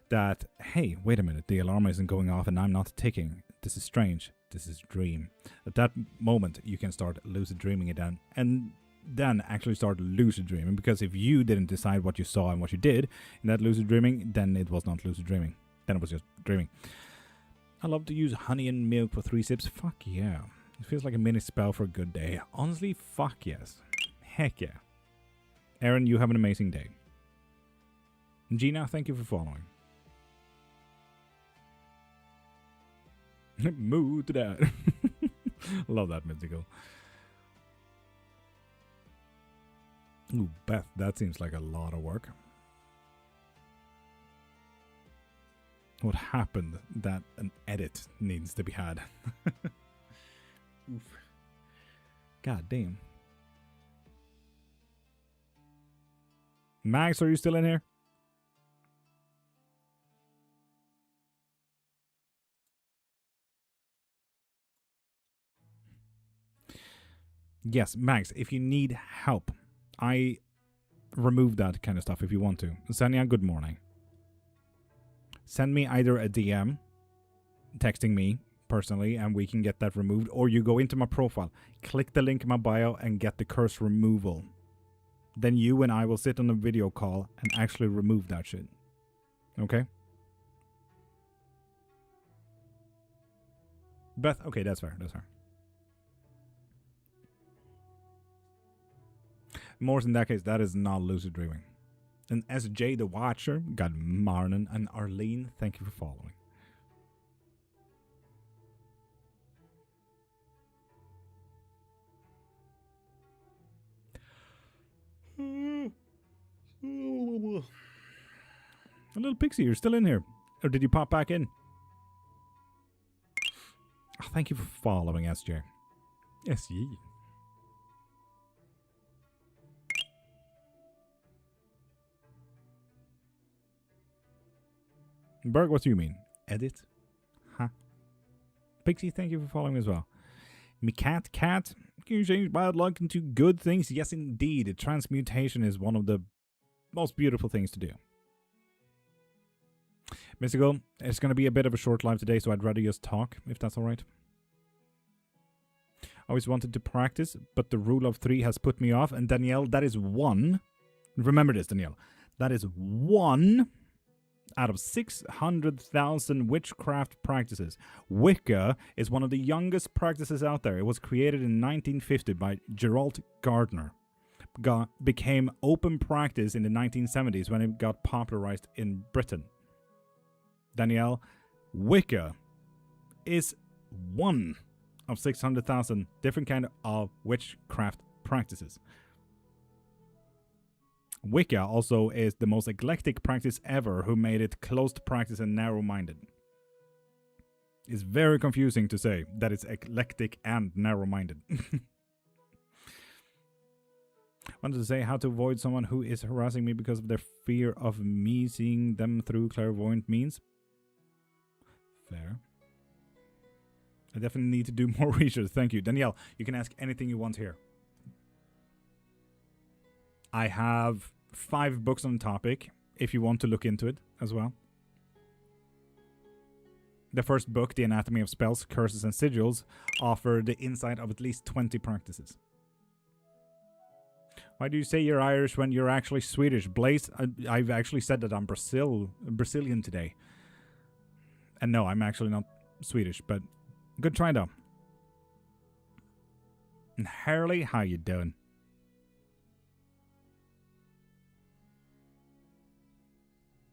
that, hey, wait a minute, the alarm isn't going off and I'm not ticking. This is strange. This is a dream. At that moment, you can start lucid dreaming again, and then actually start lucid dreaming, because if you didn't decide what you saw and what you did in that lucid dreaming, then it was not lucid dreaming. Then it was just dreaming. I love to use honey and milk for 3 sips. Fuck yeah. It feels like a mini spell for a good day. Honestly, fuck yes. Heck yeah. Aaron, you have an amazing day. Gina, thank you for following. Moo to that. Love that mystical. Ooh, Beth, that seems like a lot of work. What happened that an edit needs to be had? Oof. God damn. Max, are you still in here? Yes, Max, if you need help, I remove that kind of stuff if you want to. Sanya, good morning. Send me either a DM, texting me personally, and we can get that removed, or you go into my profile, click the link in my bio, and get the curse removal. Then you and I will sit on a video call and actually remove that shit. Okay? Beth, okay, that's fair, that's fair. Morse, in that case, that is not lucid dreaming. And SJ the Watcher, God Marnin, and Arlene, thank you for following. A little pixie, you're still in here. Or did you pop back in? Oh, thank you for following, SJ. Yes, ye. Berg, what do you mean? Edit? Huh? Pixie, thank you for following as well. Me cat, can you change bad luck into good things? Yes, indeed. Transmutation is one of the most beautiful things to do. Mystical, it's going to be a bit of a short live today, so I'd rather just talk, if that's alright. I always wanted to practice, but the rule of 3 has put me off. And Danielle, that is 1. Remember this, Danielle. That is 1 out of 600,000 witchcraft practices. Wicca is one of the youngest practices out there. It was created in 1950 by Gerald Gardner. Became open practice in the 1970s when it got popularized in Britain. Danielle, Wicca is 1 of 600,000 different kind of witchcraft practices. Wicca also is the most eclectic practice ever, who made it closed practice and narrow-minded. It's very confusing to say that it's eclectic and narrow-minded. Wanted to say how to avoid someone who is harassing me because of their fear of me seeing them through clairvoyant means. Fair. I definitely need to do more research. Thank you. Danielle, you can ask anything you want here. I have 5 books on the topic, if you want to look into it as well. The first book, The Anatomy of Spells, Curses and Sigils, offer the insight of at least 20 practices. Why do you say you're Irish when you're actually Swedish? Blaze, I've actually said that I'm Brazilian today. And no, I'm actually not Swedish, but good try though. And Harley, how you doing?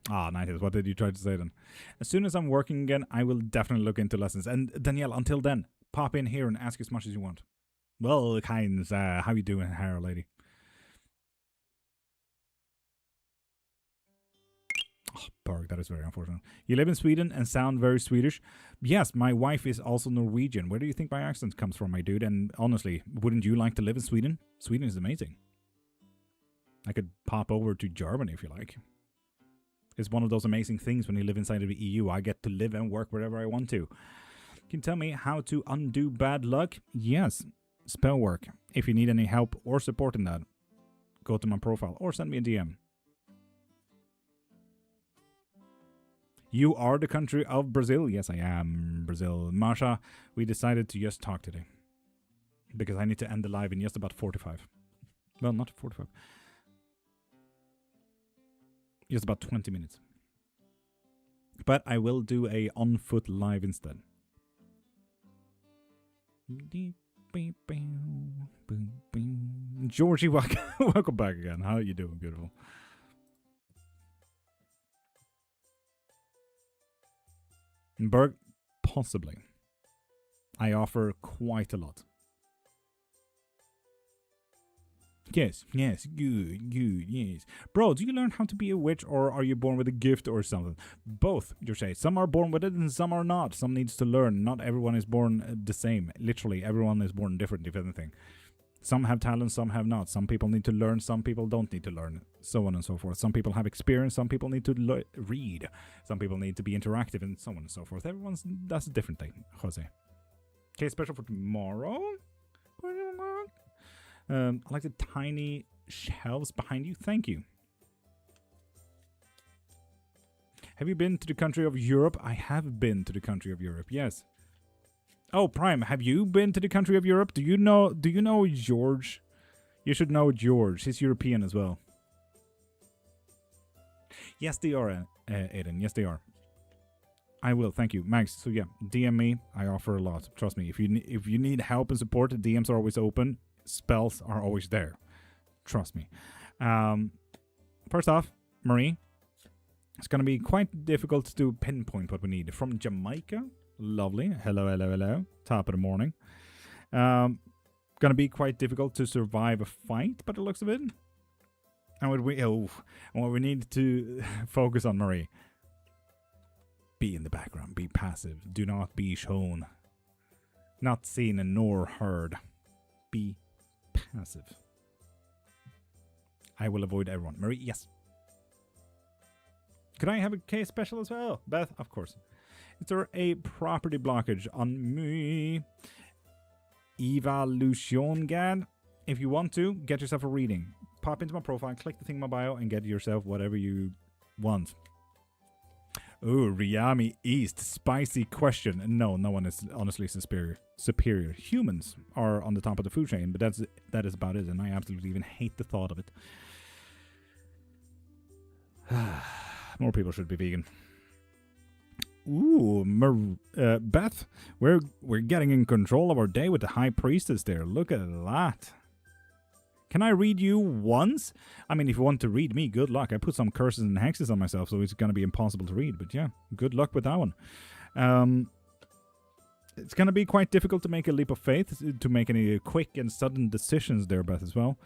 Ah, nice. What did you try to say then? As soon as I'm working again, I will definitely look into lessons. And Danielle, until then, pop in here and ask as much as you want. Well, kinds, how you doing, Hair Lady? Oh, Berg, that is very unfortunate. You live in Sweden and sound very Swedish. Yes, my wife is also Norwegian. Where do you think my accent comes from, my dude? And honestly, wouldn't you like to live in Sweden? Sweden is amazing. I could pop over to Germany if you like. It's one of those amazing things when you live inside of the EU. I get to live and work wherever I want to. Can you tell me how to undo bad luck? Yes, spell work. If you need any help or support in that, go to my profile or send me a DM. You are the country of Brazil? Yes, I am Brazil. Marsha, we decided to just talk today. Because I need to end the live in just about 45. Well, not 45. Just about 20 minutes. But I will do a on-foot live instead. Georgie, welcome back again. How are you doing, beautiful? Berg, possibly. I offer quite a lot. Yes, good, yes. Bro, do you learn how to be a witch, or are you born with a gift or something? Both, you say. Some are born with it and some are not. Some needs to learn. Not everyone is born the same. Literally, everyone is born different, if anything. Some have talent, some have not. Some people need to learn, some people don't need to learn. So on and so forth. Some people have experience, some people need to read. Some people need to be interactive, and so on and so forth. Everyone's does a different thing, Jose. Okay, special for tomorrow. I like the tiny shelves behind you. Thank you. Have you been to the country of Europe? I have been to the country of Europe, yes. Oh, Prime, have you been to the country of Europe? Do you know George? You should know George. He's European as well. Yes, they are, Aiden. Yes, they are. I will, thank you. Max, so yeah, DM me. I offer a lot. Trust me, if you need help and support, the DMs are always open. Spells are always there. Trust me. First off, Marie, it's going to be quite difficult to pinpoint what we need. From Jamaica, lovely. Hello, hello, hello. Top of the morning. Going to be quite difficult to survive a fight, by the looks of it. And what we need to focus on, Marie. Be in the background. Be passive. Do not be shown. Not seen and nor heard. Be passive. I will avoid everyone. Marie, yes. Could I have a case special as well? Beth, of course. Is there a property blockage on me? Evolution. If you want to, get yourself a reading. Pop into my profile, click the thing in my bio, and get yourself whatever you want. Oh, Riami East. Spicy question. No one is honestly superior. Humans are on the top of the food chain, but that is about it, and I absolutely even hate the thought of it. More people should be vegan. Ooh, Beth, we're getting in control of our day with the High Priestess there. Look at that. Can I read you once? I mean, if you want to read me, good luck. I put some curses and hexes on myself, so it's going to be impossible to read. But yeah, good luck with that one. It's going to be quite difficult to make a leap of faith, to make any quick and sudden decisions there, Beth, as well.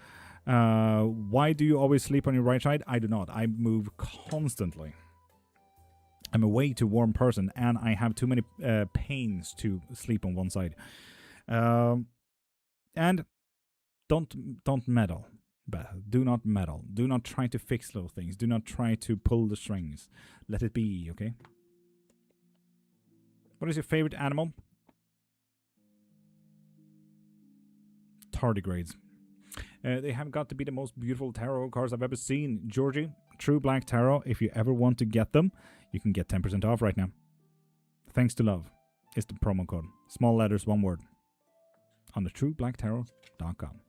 Why do you always sleep on your right side? I do not. I move constantly. I'm a way too warm person, and I have too many pains to sleep on one side. And don't meddle, Beth. Do not meddle. Do not try to fix little things. Do not try to pull the strings. Let it be, okay? What is your favorite animal? Tardigrades. They have got to be the most beautiful tarot cards I've ever seen. Georgie, True Black Tarot, if you ever want to get them, you can get 10% off right now. Thanks to Love is the promo code. Small letters, one word. On the trueblacktarot.com.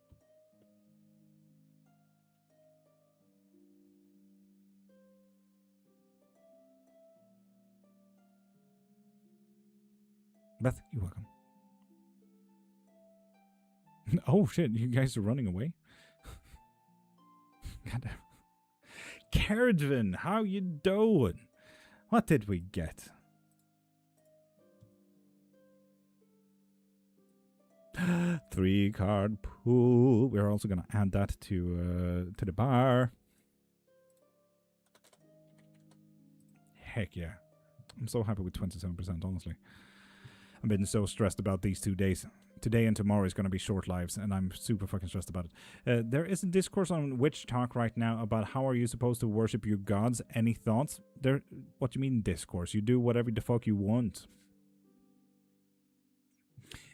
Beth, you're welcome. Oh shit, you guys are running away? Goddamn. Cardvin, how you doing? What did we get? Three card pool. We're also gonna add that to the bar. Heck yeah. I'm so happy with 27%, honestly. I've been so stressed about these 2 days. Today and tomorrow is going to be short lives, and I'm super fucking stressed about it. There is a discourse on Witch Talk right now about how are you supposed to worship your gods. Any thoughts? What do you mean discourse? You do whatever the fuck you want.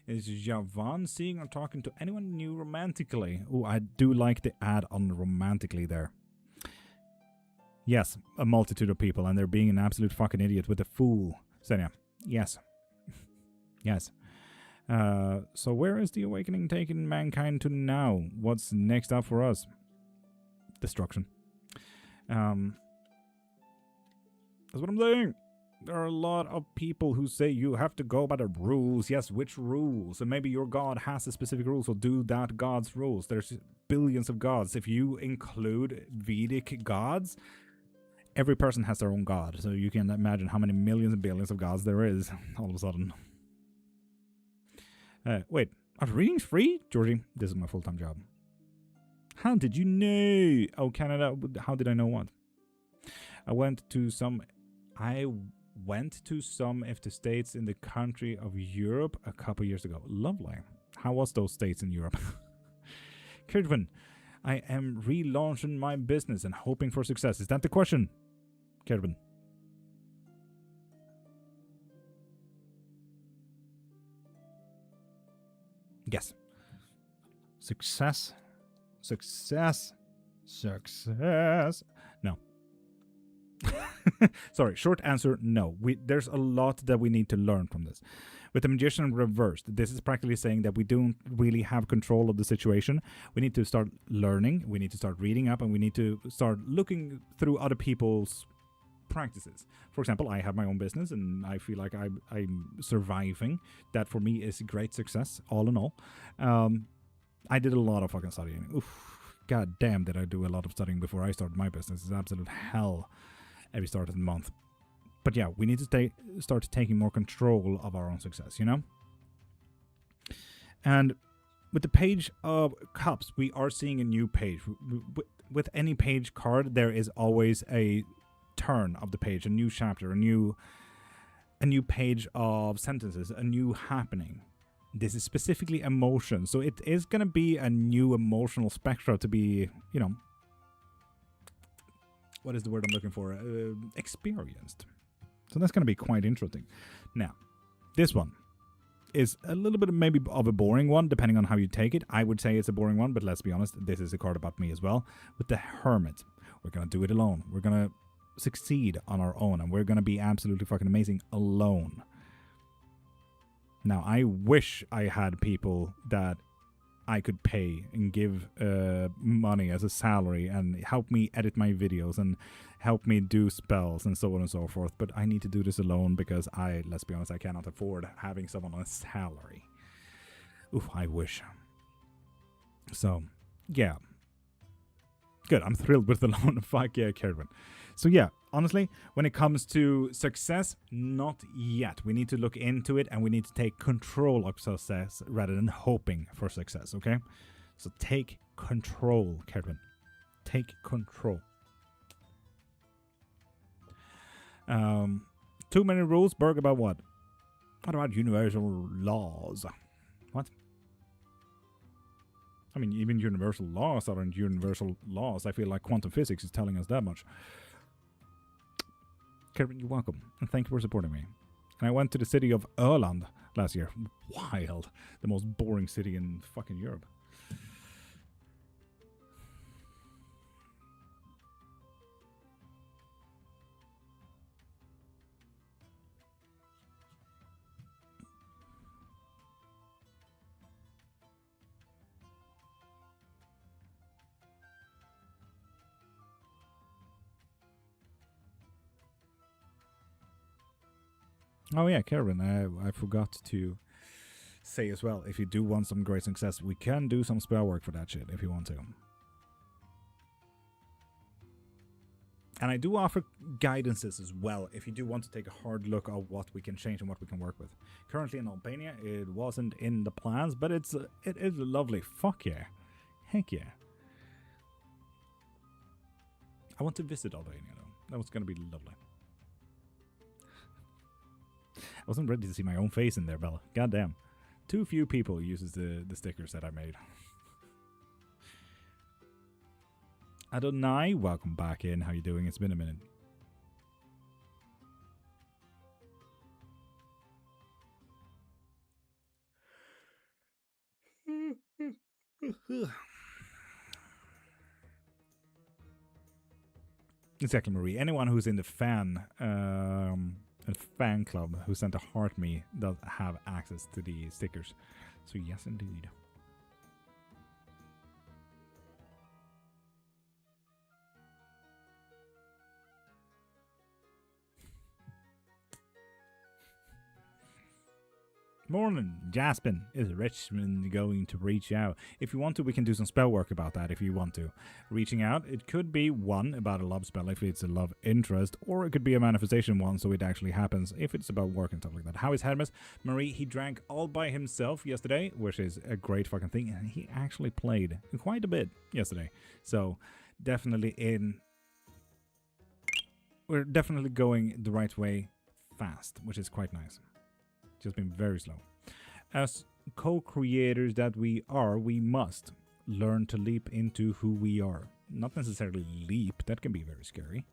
Is Javan seeing or talking to anyone new romantically? Oh, I do like the add on romantically there. Yes, a multitude of people, and they're being an absolute fucking idiot with a fool. Senya, yes. Yes. So where is the awakening taking mankind to now? What's next up for us? Destruction. That's what I'm saying. There are a lot of people who say you have to go by the rules. Yes, which rules? And maybe your god has a specific rule, so do that god's rules. There's billions of gods. If you include Vedic gods, every person has their own god. So you can imagine how many millions and billions of gods there is all of a sudden. Wait, are readings free? Georgie, this is my full-time job. How did you know? Oh, Canada, how did I know what? I went to some of the states in the country of Europe a couple years ago. Lovely. How was those states in Europe? Kurdvin, I am relaunching my business and hoping for success. Is that the question? Kurdvin. Yes. Success. Success. Success. No. Sorry, short answer, no. There's a lot that we need to learn from this. With the Magician reversed, this is practically saying that we don't really have control of the situation. We need to start learning, we need to start reading up, and we need to start looking through other people's practices. For example, I have my own business and I feel like I'm surviving. That for me is great success, all in all. I did a lot of fucking studying. Oof, god damn did I do a lot of studying before I started my business. It's absolute hell every start of the month. But yeah, we need to start taking more control of our own success, you know? And with the Page of Cups, we are seeing a new page. With any page card, there is always a turn of the page, a new chapter, a new page of sentences, a new happening. This is specifically emotion, so it is going to be a new emotional spectra to be, you know, what is the word I'm looking for? Experienced. So that's going to be quite interesting. Now, this one is a little bit maybe of a boring one, depending on how you take it. I would say it's a boring one, but let's be honest, this is a card about me as well. With the Hermit, we're going to do it alone. We're going to succeed on our own, and we're going to be absolutely fucking amazing alone. Now, I wish I had people that I could pay and give money as a salary and help me edit my videos and help me do spells and so on and so forth. But I need to do this alone because let's be honest, I cannot afford having someone on a salary. Oof, I wish. So, yeah. Good, I'm thrilled with the loan. Fuck yeah, Kerwin. So yeah, honestly, when it comes to success, not yet. We need to look into it and we need to take control of success rather than hoping for success, okay? So take control, Kerwin. Take control. Too many rules, Berg, about what? What about universal laws? What? I mean, even universal laws aren't universal laws. I feel like quantum physics is telling us that much. Kevin, you're welcome. And thank you for supporting me. And I went to the city of Öland last year. Wild. The most boring city in fucking Europe. Oh yeah, Karen, I forgot to say as well, if you do want some great success, we can do some spell work for that shit if you want to. And I do offer guidances as well, if you do want to take a hard look at what we can change and what we can work with. Currently in Albania, it wasn't in the plans, but it is lovely. Fuck yeah. Heck yeah. I want to visit Albania though. That was going to be lovely. I wasn't ready to see my own face in there, Bella. Goddamn. Too few people uses the stickers that I made. Adonai, welcome back in. How you doing? It's been a minute. Exactly, Marie. Anyone who's in the fan club who sent a heart me does have access to the stickers. So yes, indeed. Morning, Jaspin. Is Richmond going to reach out? If you want to, we can do some spell work about that if you want to. Reaching out, it could be one about a love spell if it's a love interest, or it could be a manifestation one so it actually happens if it's about work and stuff like that. How is Hermes? Marie, he drank all by himself yesterday, which is a great fucking thing, and he actually played quite a bit yesterday. So definitely we're definitely going the right way fast, which is quite nice. Just been very slow. As co-creators that we are, we must learn to leap into who we are. Not necessarily leap, that can be very scary.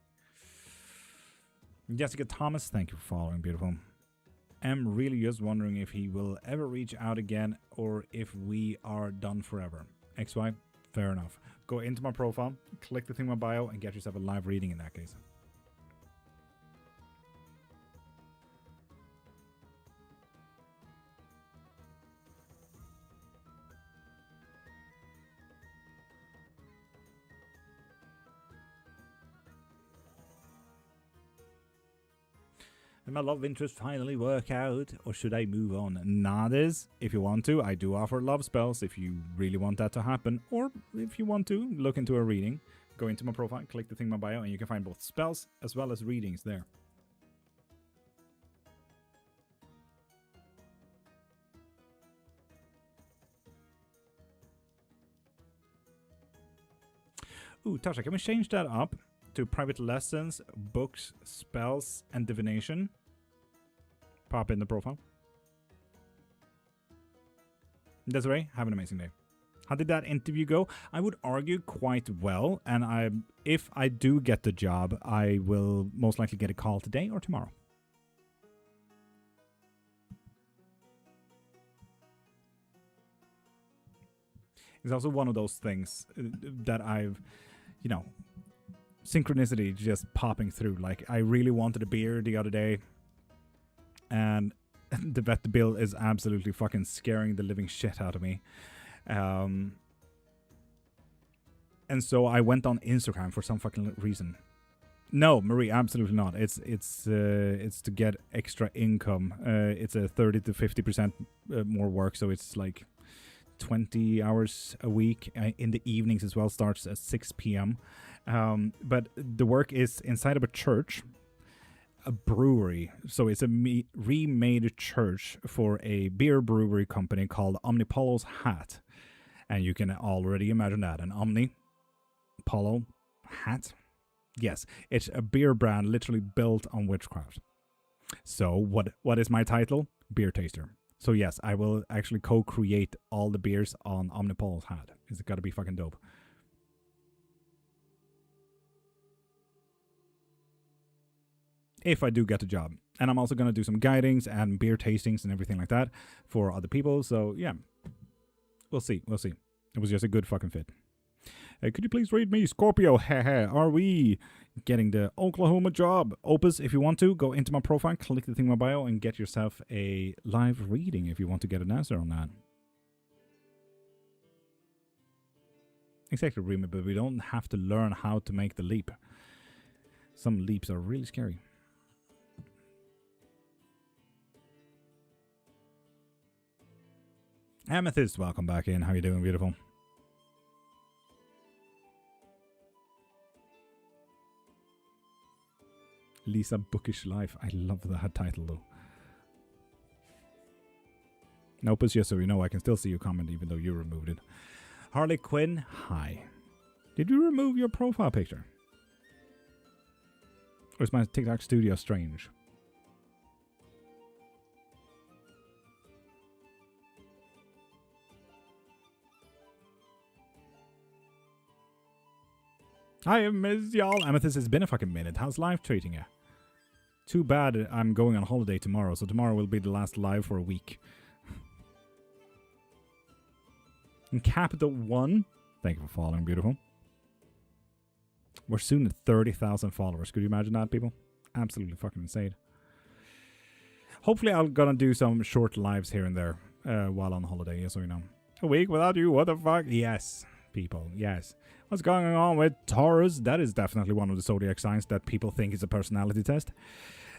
Jessica Thomas, thank you for following, beautiful. I'm really just wondering if he will ever reach out again or if we are done forever. XY, fair enough. Go into my profile, click the thing in my bio, and get yourself a live reading in that case. Did my love interest finally work out, or should I move on? Nades, if you want to, I do offer love spells if you really want that to happen, or if you want to, look into a reading. Go into my profile, click the thing in my bio, and you can find both spells as well as readings there. Ooh, Tasha, can we change that up to private lessons, books, spells, and divination? Pop in the profile. Desiree, have an amazing day. How did that interview go? I would argue quite well, and if I do get the job, I will most likely get a call today or tomorrow. It's also one of those things that I've, you know, synchronicity just popping through. Like, I really wanted a beer the other day, and the vet bill is absolutely fucking scaring the living shit out of me. And so I went on Instagram for some fucking reason. No, Marie, absolutely not. It's to get extra income. It's a 30 to 50% more work, so it's like 20 hours a week in the evenings as well. Starts at 6 p.m. But the work is inside of a church, a brewery. So it's a remade church for a beer brewery company called Omnipolo's Hat. And you can already imagine that, an Omnipolo hat. Yes, it's a beer brand literally built on witchcraft. So what is my title? Beer taster. So yes, I will actually co-create all the beers on Omnipolo's hat. It's got to be fucking dope. If I do get the job. And I'm also going to do some guidings and beer tastings and everything like that for other people. So yeah, we'll see. We'll see. It was just a good fucking fit. Could you please read me, Scorpio? Are we getting the Oklahoma job? Opus, if you want to, go into my profile, click the thing in my bio, and get yourself a live reading if you want to get an answer on that. Exactly, Remy, but we don't have to learn how to make the leap. Some leaps are really scary. Amethyst, welcome back in. How you doing, beautiful? Lisa Bookish Life. I love that title, though. Nope, it's just so you know, I can still see your comment even though you removed it. Harley Quinn, hi. Did you remove your profile picture? Or is my TikTok studio strange? Hi, miss y'all. Amethyst, it's been a fucking minute. How's life treating you? Too bad I'm going on holiday tomorrow, so tomorrow will be the last live for a week. And Capital One, thank you for following, beautiful. We're soon at 30,000 followers. Could you imagine that, people? Absolutely fucking insane. Hopefully I'm gonna do some short lives here and there while on holiday, just so you know. A week without you, what the fuck? Yes, people, yes. What's going on with Taurus? That is definitely one of the zodiac signs that people think is a personality test.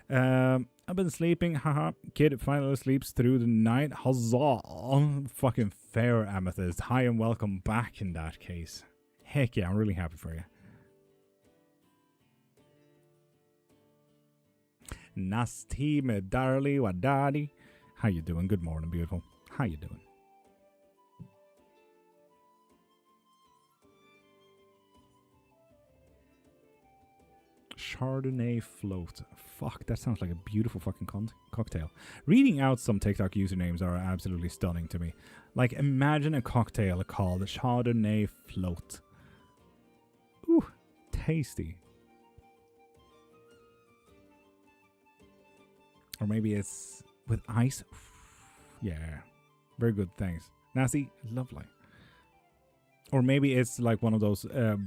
I've been sleeping, haha. Kid finally sleeps through the night. Huzzah! Fucking fair, Amethyst. Hi and welcome back in that case. Heck yeah, I'm really happy for you. Nasti Medarli Wadadi. How you doing? Good morning, beautiful. How you doing? Chardonnay float. Fuck, that sounds like a beautiful fucking cocktail. Reading out some TikTok usernames are absolutely stunning to me. Like, imagine a cocktail called Chardonnay float. Ooh, tasty. Or maybe it's with ice. Yeah, very good, thanks. Nasty, lovely. Or maybe it's like one of those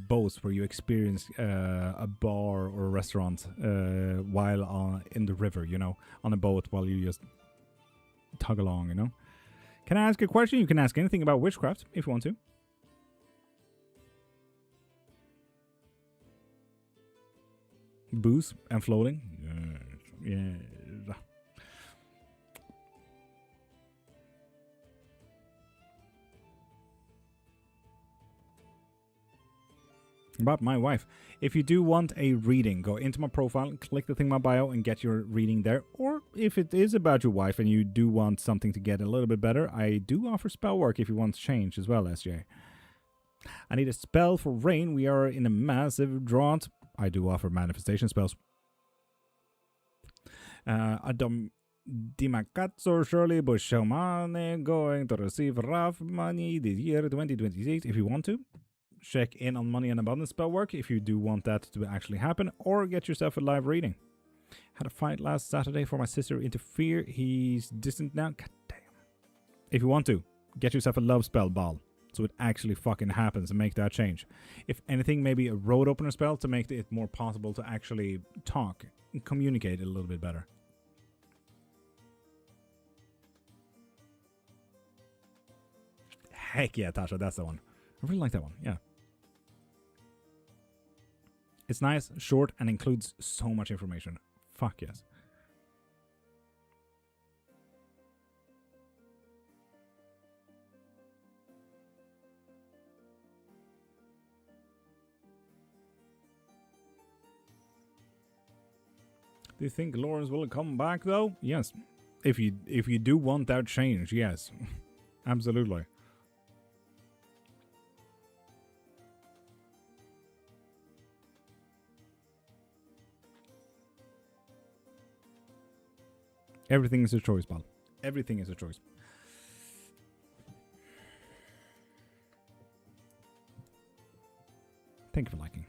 boats where you experience a bar or a restaurant while in the river, you know, on a boat while you just tug along, you know. Can I ask a question? You can ask anything about witchcraft if you want to. Booze and floating. Yeah. About my wife. If you do want a reading, go into my profile, click the thing in my bio and get your reading there. Or if it is about your wife and you do want something to get a little bit better, I do offer spell work if you want to change as well, SJ. I need a spell for rain. We are in a massive drought. I do offer manifestation spells. Adam Dimakatsu Shirley Bushamane going to receive rough money this year 2026 if you want to. Check in on money and abundance spell work if you do want that to actually happen, or get yourself a live reading. Had a fight last Saturday for my sister interfere. He's distant now. God damn. If you want to, get yourself a love spell ball so it actually fucking happens and make that change. If anything, maybe a road opener spell to make it more possible to actually talk and communicate a little bit better. Heck yeah, Tasha, that's the one. I really like that one, yeah. It's nice, short, and includes so much information. Fuck yes. Do you think Lawrence will come back though? Yes. If you do want that change, yes. Absolutely. Everything is a choice, pal. Everything is a choice. Thank you for liking.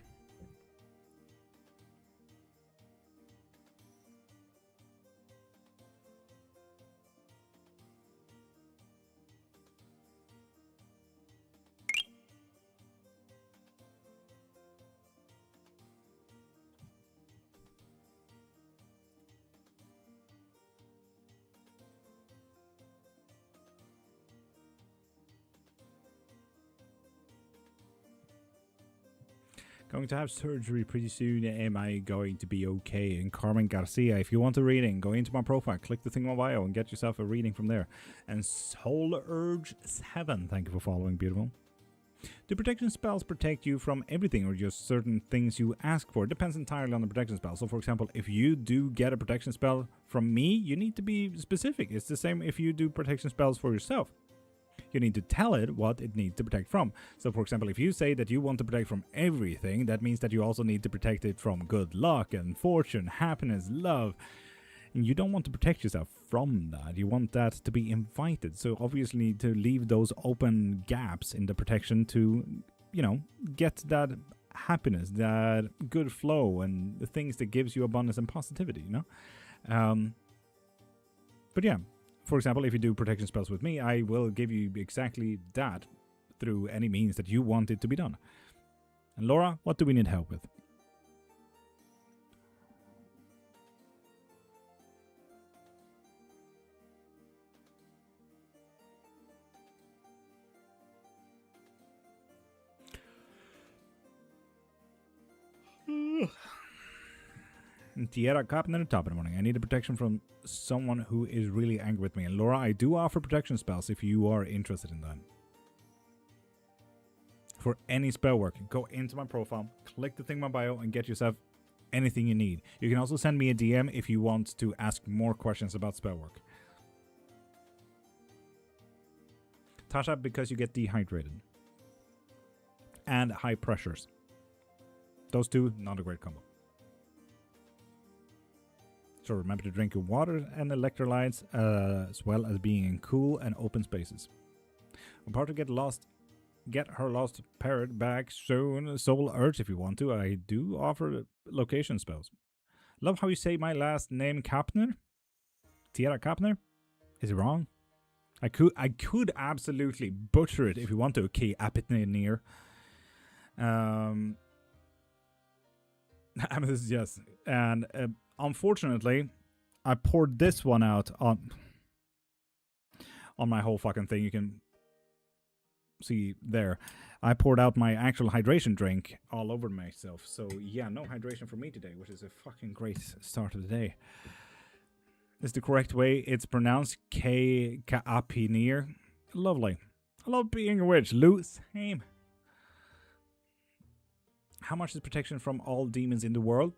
Going to have surgery pretty soon. Am I going to be okay? And Carmen Garcia, if you want a reading, go into my profile, click the thing on my bio, and get yourself a reading from there. And Soul Urge 7, thank you for following, beautiful. Do protection spells protect you from everything or just certain things you ask for? It depends entirely on the protection spell. So, for example, if you do get a protection spell from me, you need to be specific. It's the same if you do protection spells for yourself. You need to tell it what it needs to protect from. So, for example, if you say that you want to protect from everything, that means that you also need to protect it from good luck and fortune, happiness, love. And you don't want to protect yourself from that. You want that to be invited. So, obviously, you need to leave those open gaps in the protection to, you know, get that happiness, that good flow, and the things that gives you abundance and positivity, you know? But yeah. For example, if you do protection spells with me, I will give you exactly that through any means that you want it to be done. And Laura, what do we need help with? Tierra Captain at the top of the morning. I need a protection from someone who is really angry with me. And Laura, I do offer protection spells if you are interested in that. For any spell work, go into my profile, click the thing in my bio, and get yourself anything you need. You can also send me a DM if you want to ask more questions about spell work. Tasha, because you get dehydrated. And high pressures. Those two, not a great combo. So remember to drink your water and electrolytes, as well as being in cool and open spaces. I'm about to get her lost parrot back soon. Soul Urge if you want to. I do offer location spells. Love how you say my last name, Kapner. Tierra Kapner. Is it wrong? I could absolutely butcher it if you want to. Okay, Apitnir. Amethyst, yes. And unfortunately, I poured this one out on my whole fucking thing. You can see there. I poured out my actual hydration drink all over myself. So yeah, no hydration for me today, which is a fucking great start of the day. Is the correct way it's pronounced. Ka'apinir. Lovely. I love being a witch. Lou, same. How much is protection from all demons in the world?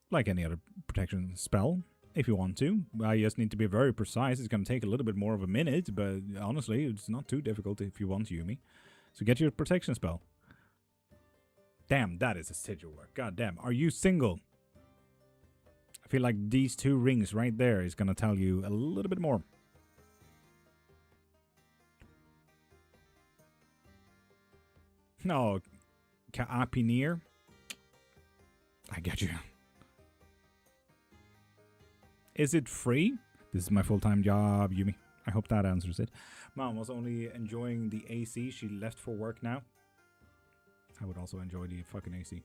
Like any other protection spell, if you want to. I just need to be very precise. It's going to take a little bit more of a minute, but honestly, it's not too difficult if you want to, Yumi. So get your protection spell. Damn, that is a sigil work. God damn. Are you single? I feel like these two rings right there is going to tell you a little bit more. No, Ka'apinir. I get you. Is it free? This is my full-time job, Yumi. I hope that answers it. Mom was only enjoying the AC. She left for work now. I would also enjoy the fucking AC.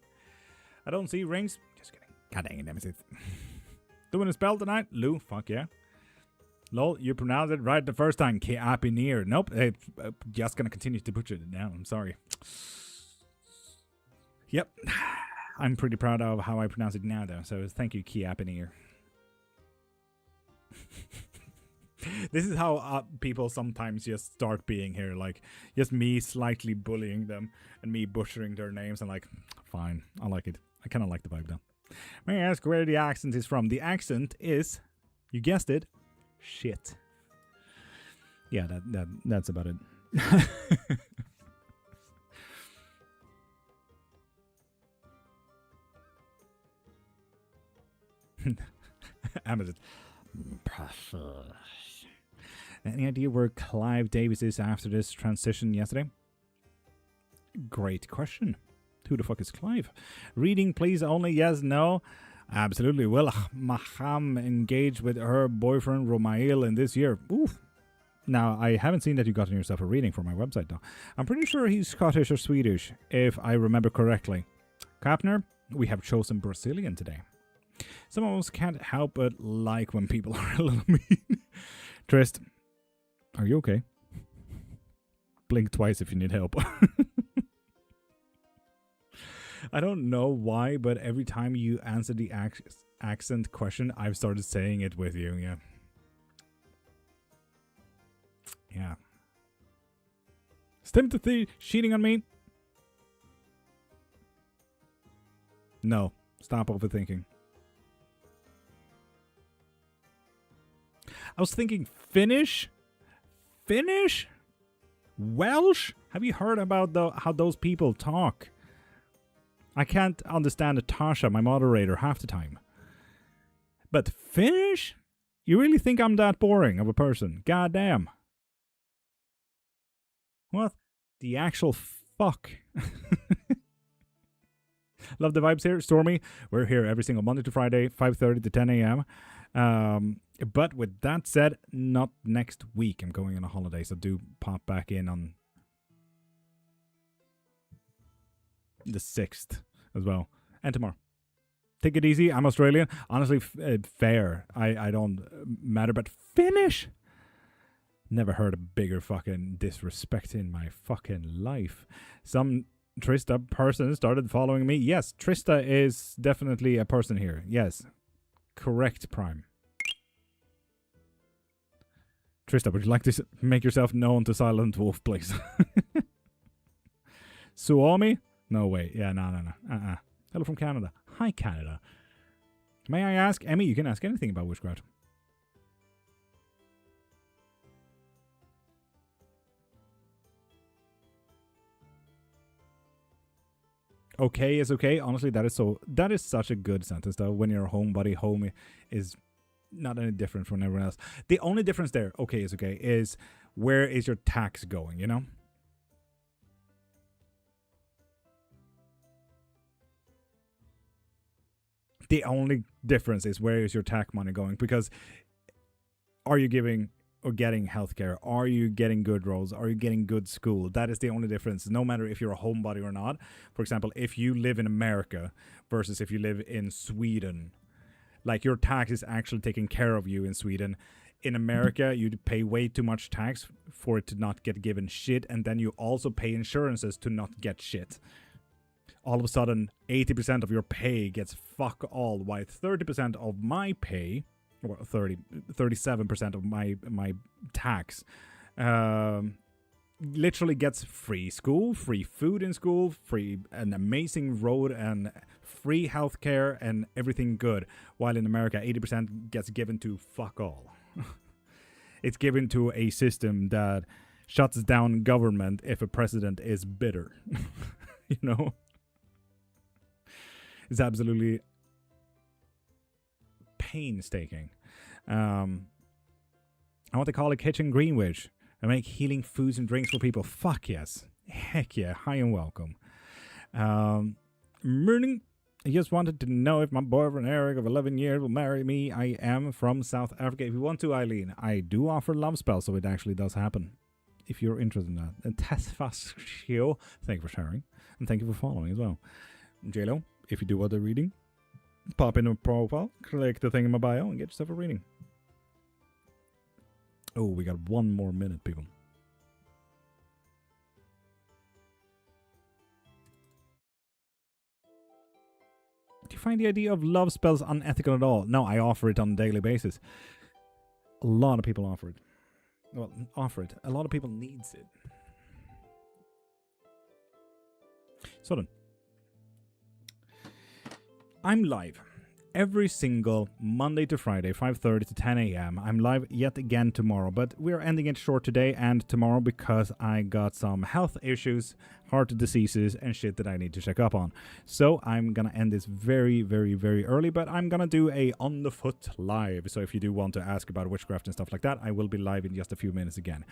I don't see rings. Just kidding. God dang it, Nemesis. Doing a spell tonight? Lou, fuck yeah. Lol, you pronounced it right the first time. Kiapinir. Nope, it's just gonna continue to butcher it now. I'm sorry. Yep. I'm pretty proud of how I pronounce it now, though. So thank you, Kiapinir. This is how people sometimes just start being here. Like, just me slightly bullying them and me butchering their names. And like, fine. I like it. I kind of like the vibe, though. May I ask where the accent is from? The accent is, you guessed it, shit. Yeah, that's about it. Amazon. Any idea where Clive Davis is after this transition yesterday? Great question. Who the fuck is Clive? Reading, please, only yes, no. Absolutely. Will Maham engage with her boyfriend Romail in this year? Oof. Now, I haven't seen that you gotten yourself a reading for my website, though. I'm pretty sure he's Scottish or Swedish, if I remember correctly. Kapner, we have chosen Brazilian today. Some of us can't help but like when people are a little mean. Trist, are you okay? Blink twice if you need help. I don't know why, but every time you answer the accent question, I've started saying it with you, yeah. Yeah. Sympathy cheating on me? No. Stop overthinking. I was thinking Finnish? Finnish? Welsh? Have you heard about how those people talk? I can't understand Natasha, my moderator, half the time. But Finnish? You really think I'm that boring of a person? God damn. What the actual fuck? Love the vibes here. Stormy, we're here every single Monday to Friday, 5:30 to 10 a.m. But with that said, not next week. I'm going on a holiday, so do pop back in on the 6th as well. And tomorrow. Take it easy. I'm Australian. Honestly, fair. I don't matter, but Finnish? Never heard a bigger fucking disrespect in my fucking life. Some Trista person started following me. Yes, Trista is definitely a person here. Yes. Correct, Prime. Trista, would you like to make yourself known to Silent Wolf, please? Suomi? No way. Yeah, no. Hello from Canada. Hi, Canada. May I ask? Emmy, you can ask anything about Witchcraft. Okay is okay. Honestly, that is such a good sentence, though. When you're a homebody, home is not any different from everyone else. The only difference there, okay is okay, is where is your tax going, you know? The only difference is where is your tax money going, because are you giving or getting healthcare? Are you getting good roads? Are you getting good school? That is the only difference, no matter if you're a homebody or not. For example, if you live in America versus if you live in Sweden, like your tax is actually taking care of you in Sweden. In America, you pay way too much tax for it to not get given shit, and then you also pay insurances to not get shit. All of a sudden, 80% of your pay gets fuck all, while 30% of my pay, or 37% of my tax, literally gets free school, free food in school, an amazing road, and free healthcare and everything good. While in America, 80% gets given to fuck all. It's given to a system that shuts down government if a president is bitter. You know? It's absolutely painstaking. I want to call it Kitchen Greenwich and make healing foods and drinks for people. Fuck yes. Heck yeah. Hi and welcome. Morning. I just wanted to know if my boyfriend Eric of 11 years will marry me. I am from South Africa. If you want to, Eileen, I do offer love spells, so it actually does happen. If you're interested in that. And Tesfascio, thank you for sharing. And thank you for following as well. JLo, if you do want a reading, pop in a profile, click the thing in my bio, and get yourself a reading. Oh, we got 1 more minute, people. Do you find the idea of love spells unethical at all? No, I offer it on a daily basis. A lot of people offer it. Well, offer it. A lot of people needs it. So then, I'm live every single Monday to Friday, 5:30 to 10 a.m. I'm live yet again tomorrow, but we're ending it short today and tomorrow because I got some health issues, heart diseases, and shit that I need to check up on. So I'm gonna end this very, very, very early, but I'm gonna do a on the foot live. So if you do want to ask about witchcraft and stuff like that, I will be live in just a few minutes again.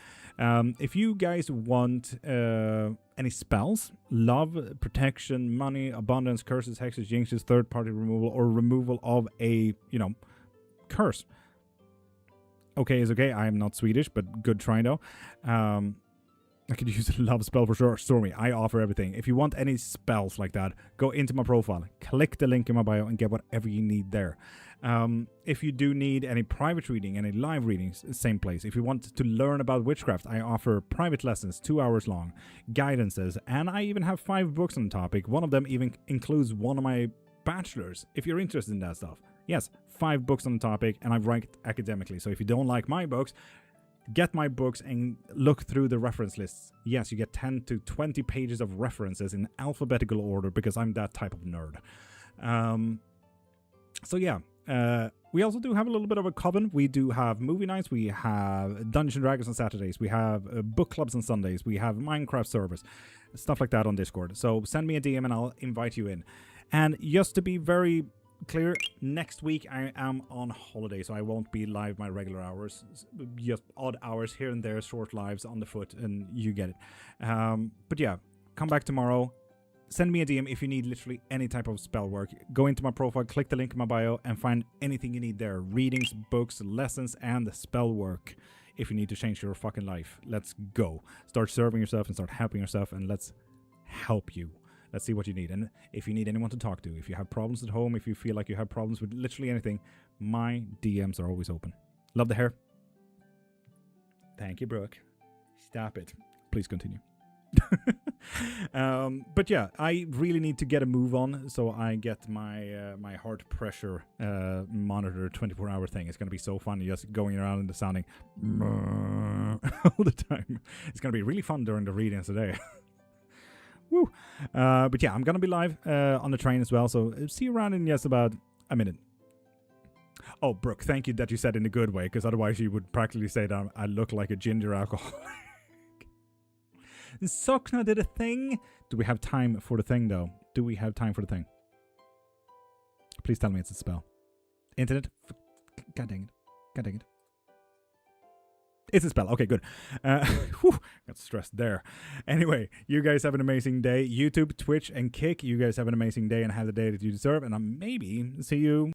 If you guys want any spells, love, protection, money, abundance, curses, hexes, jinxes, third-party removal, or removal of a, curse. Okay is okay. I am not Swedish, but good try though. I could use a love spell for sure. Stormy, I offer everything. If you want any spells like that, go into my profile, click the link in my bio, and get whatever you need there. If you do need any private reading, any live readings, same place. If you want to learn about witchcraft, I offer private lessons, 2 hours long, guidances, and I even have 5 books on the topic. One of them even includes one of my bachelors, if you're interested in that stuff. Yes, 5 books on the topic, and I write academically. So if you don't like my books, get my books and look through the reference lists. Yes, you get 10 to 20 pages of references in alphabetical order because I'm that type of nerd. So yeah, we also do have a little bit of a coven. We do have movie nights. We have Dungeons and Dragons on Saturdays. We have book clubs on Sundays. We have Minecraft servers, stuff like that on Discord. So send me a DM and I'll invite you in. And just to be very clear, next week I am on holiday, so I won't be live my regular hours, just odd hours here and there, short lives on the foot, and you get it. But yeah, come back tomorrow, send me a DM if you need literally any type of spell work. Go into my profile, click the link in my bio, and find anything you need there. Readings, books, lessons, and spell work if you need to change your fucking life. Let's go. Start serving yourself and start helping yourself, and let's help you. Let's see what you need. And if you need anyone to talk to, if you have problems at home, if you feel like you have problems with literally anything, my DMs are always open. Love the hair. Thank you, Brooke. Stop it. Please continue. But yeah, I really need to get a move on, so I get my my heart pressure monitor 24-hour thing. It's going to be so fun just going around and sounding all the time. It's going to be really fun during the readings today. Woo. But yeah, I'm gonna be live on the train as well, so see you around in just about a minute. Oh, Brooke, thank you that you said in a good way, because otherwise you would practically say that I look like a ginger alcoholic. Sokna did a thing. Do we have time for the thing, though? Do we have time for the thing? Please tell me it's a spell. Internet? God dang it. God dang it. It's a spell. Okay, good. Got stressed there. Anyway, you guys have an amazing day. YouTube, Twitch, and Kick, you guys have an amazing day and have the day that you deserve. And I'll maybe see you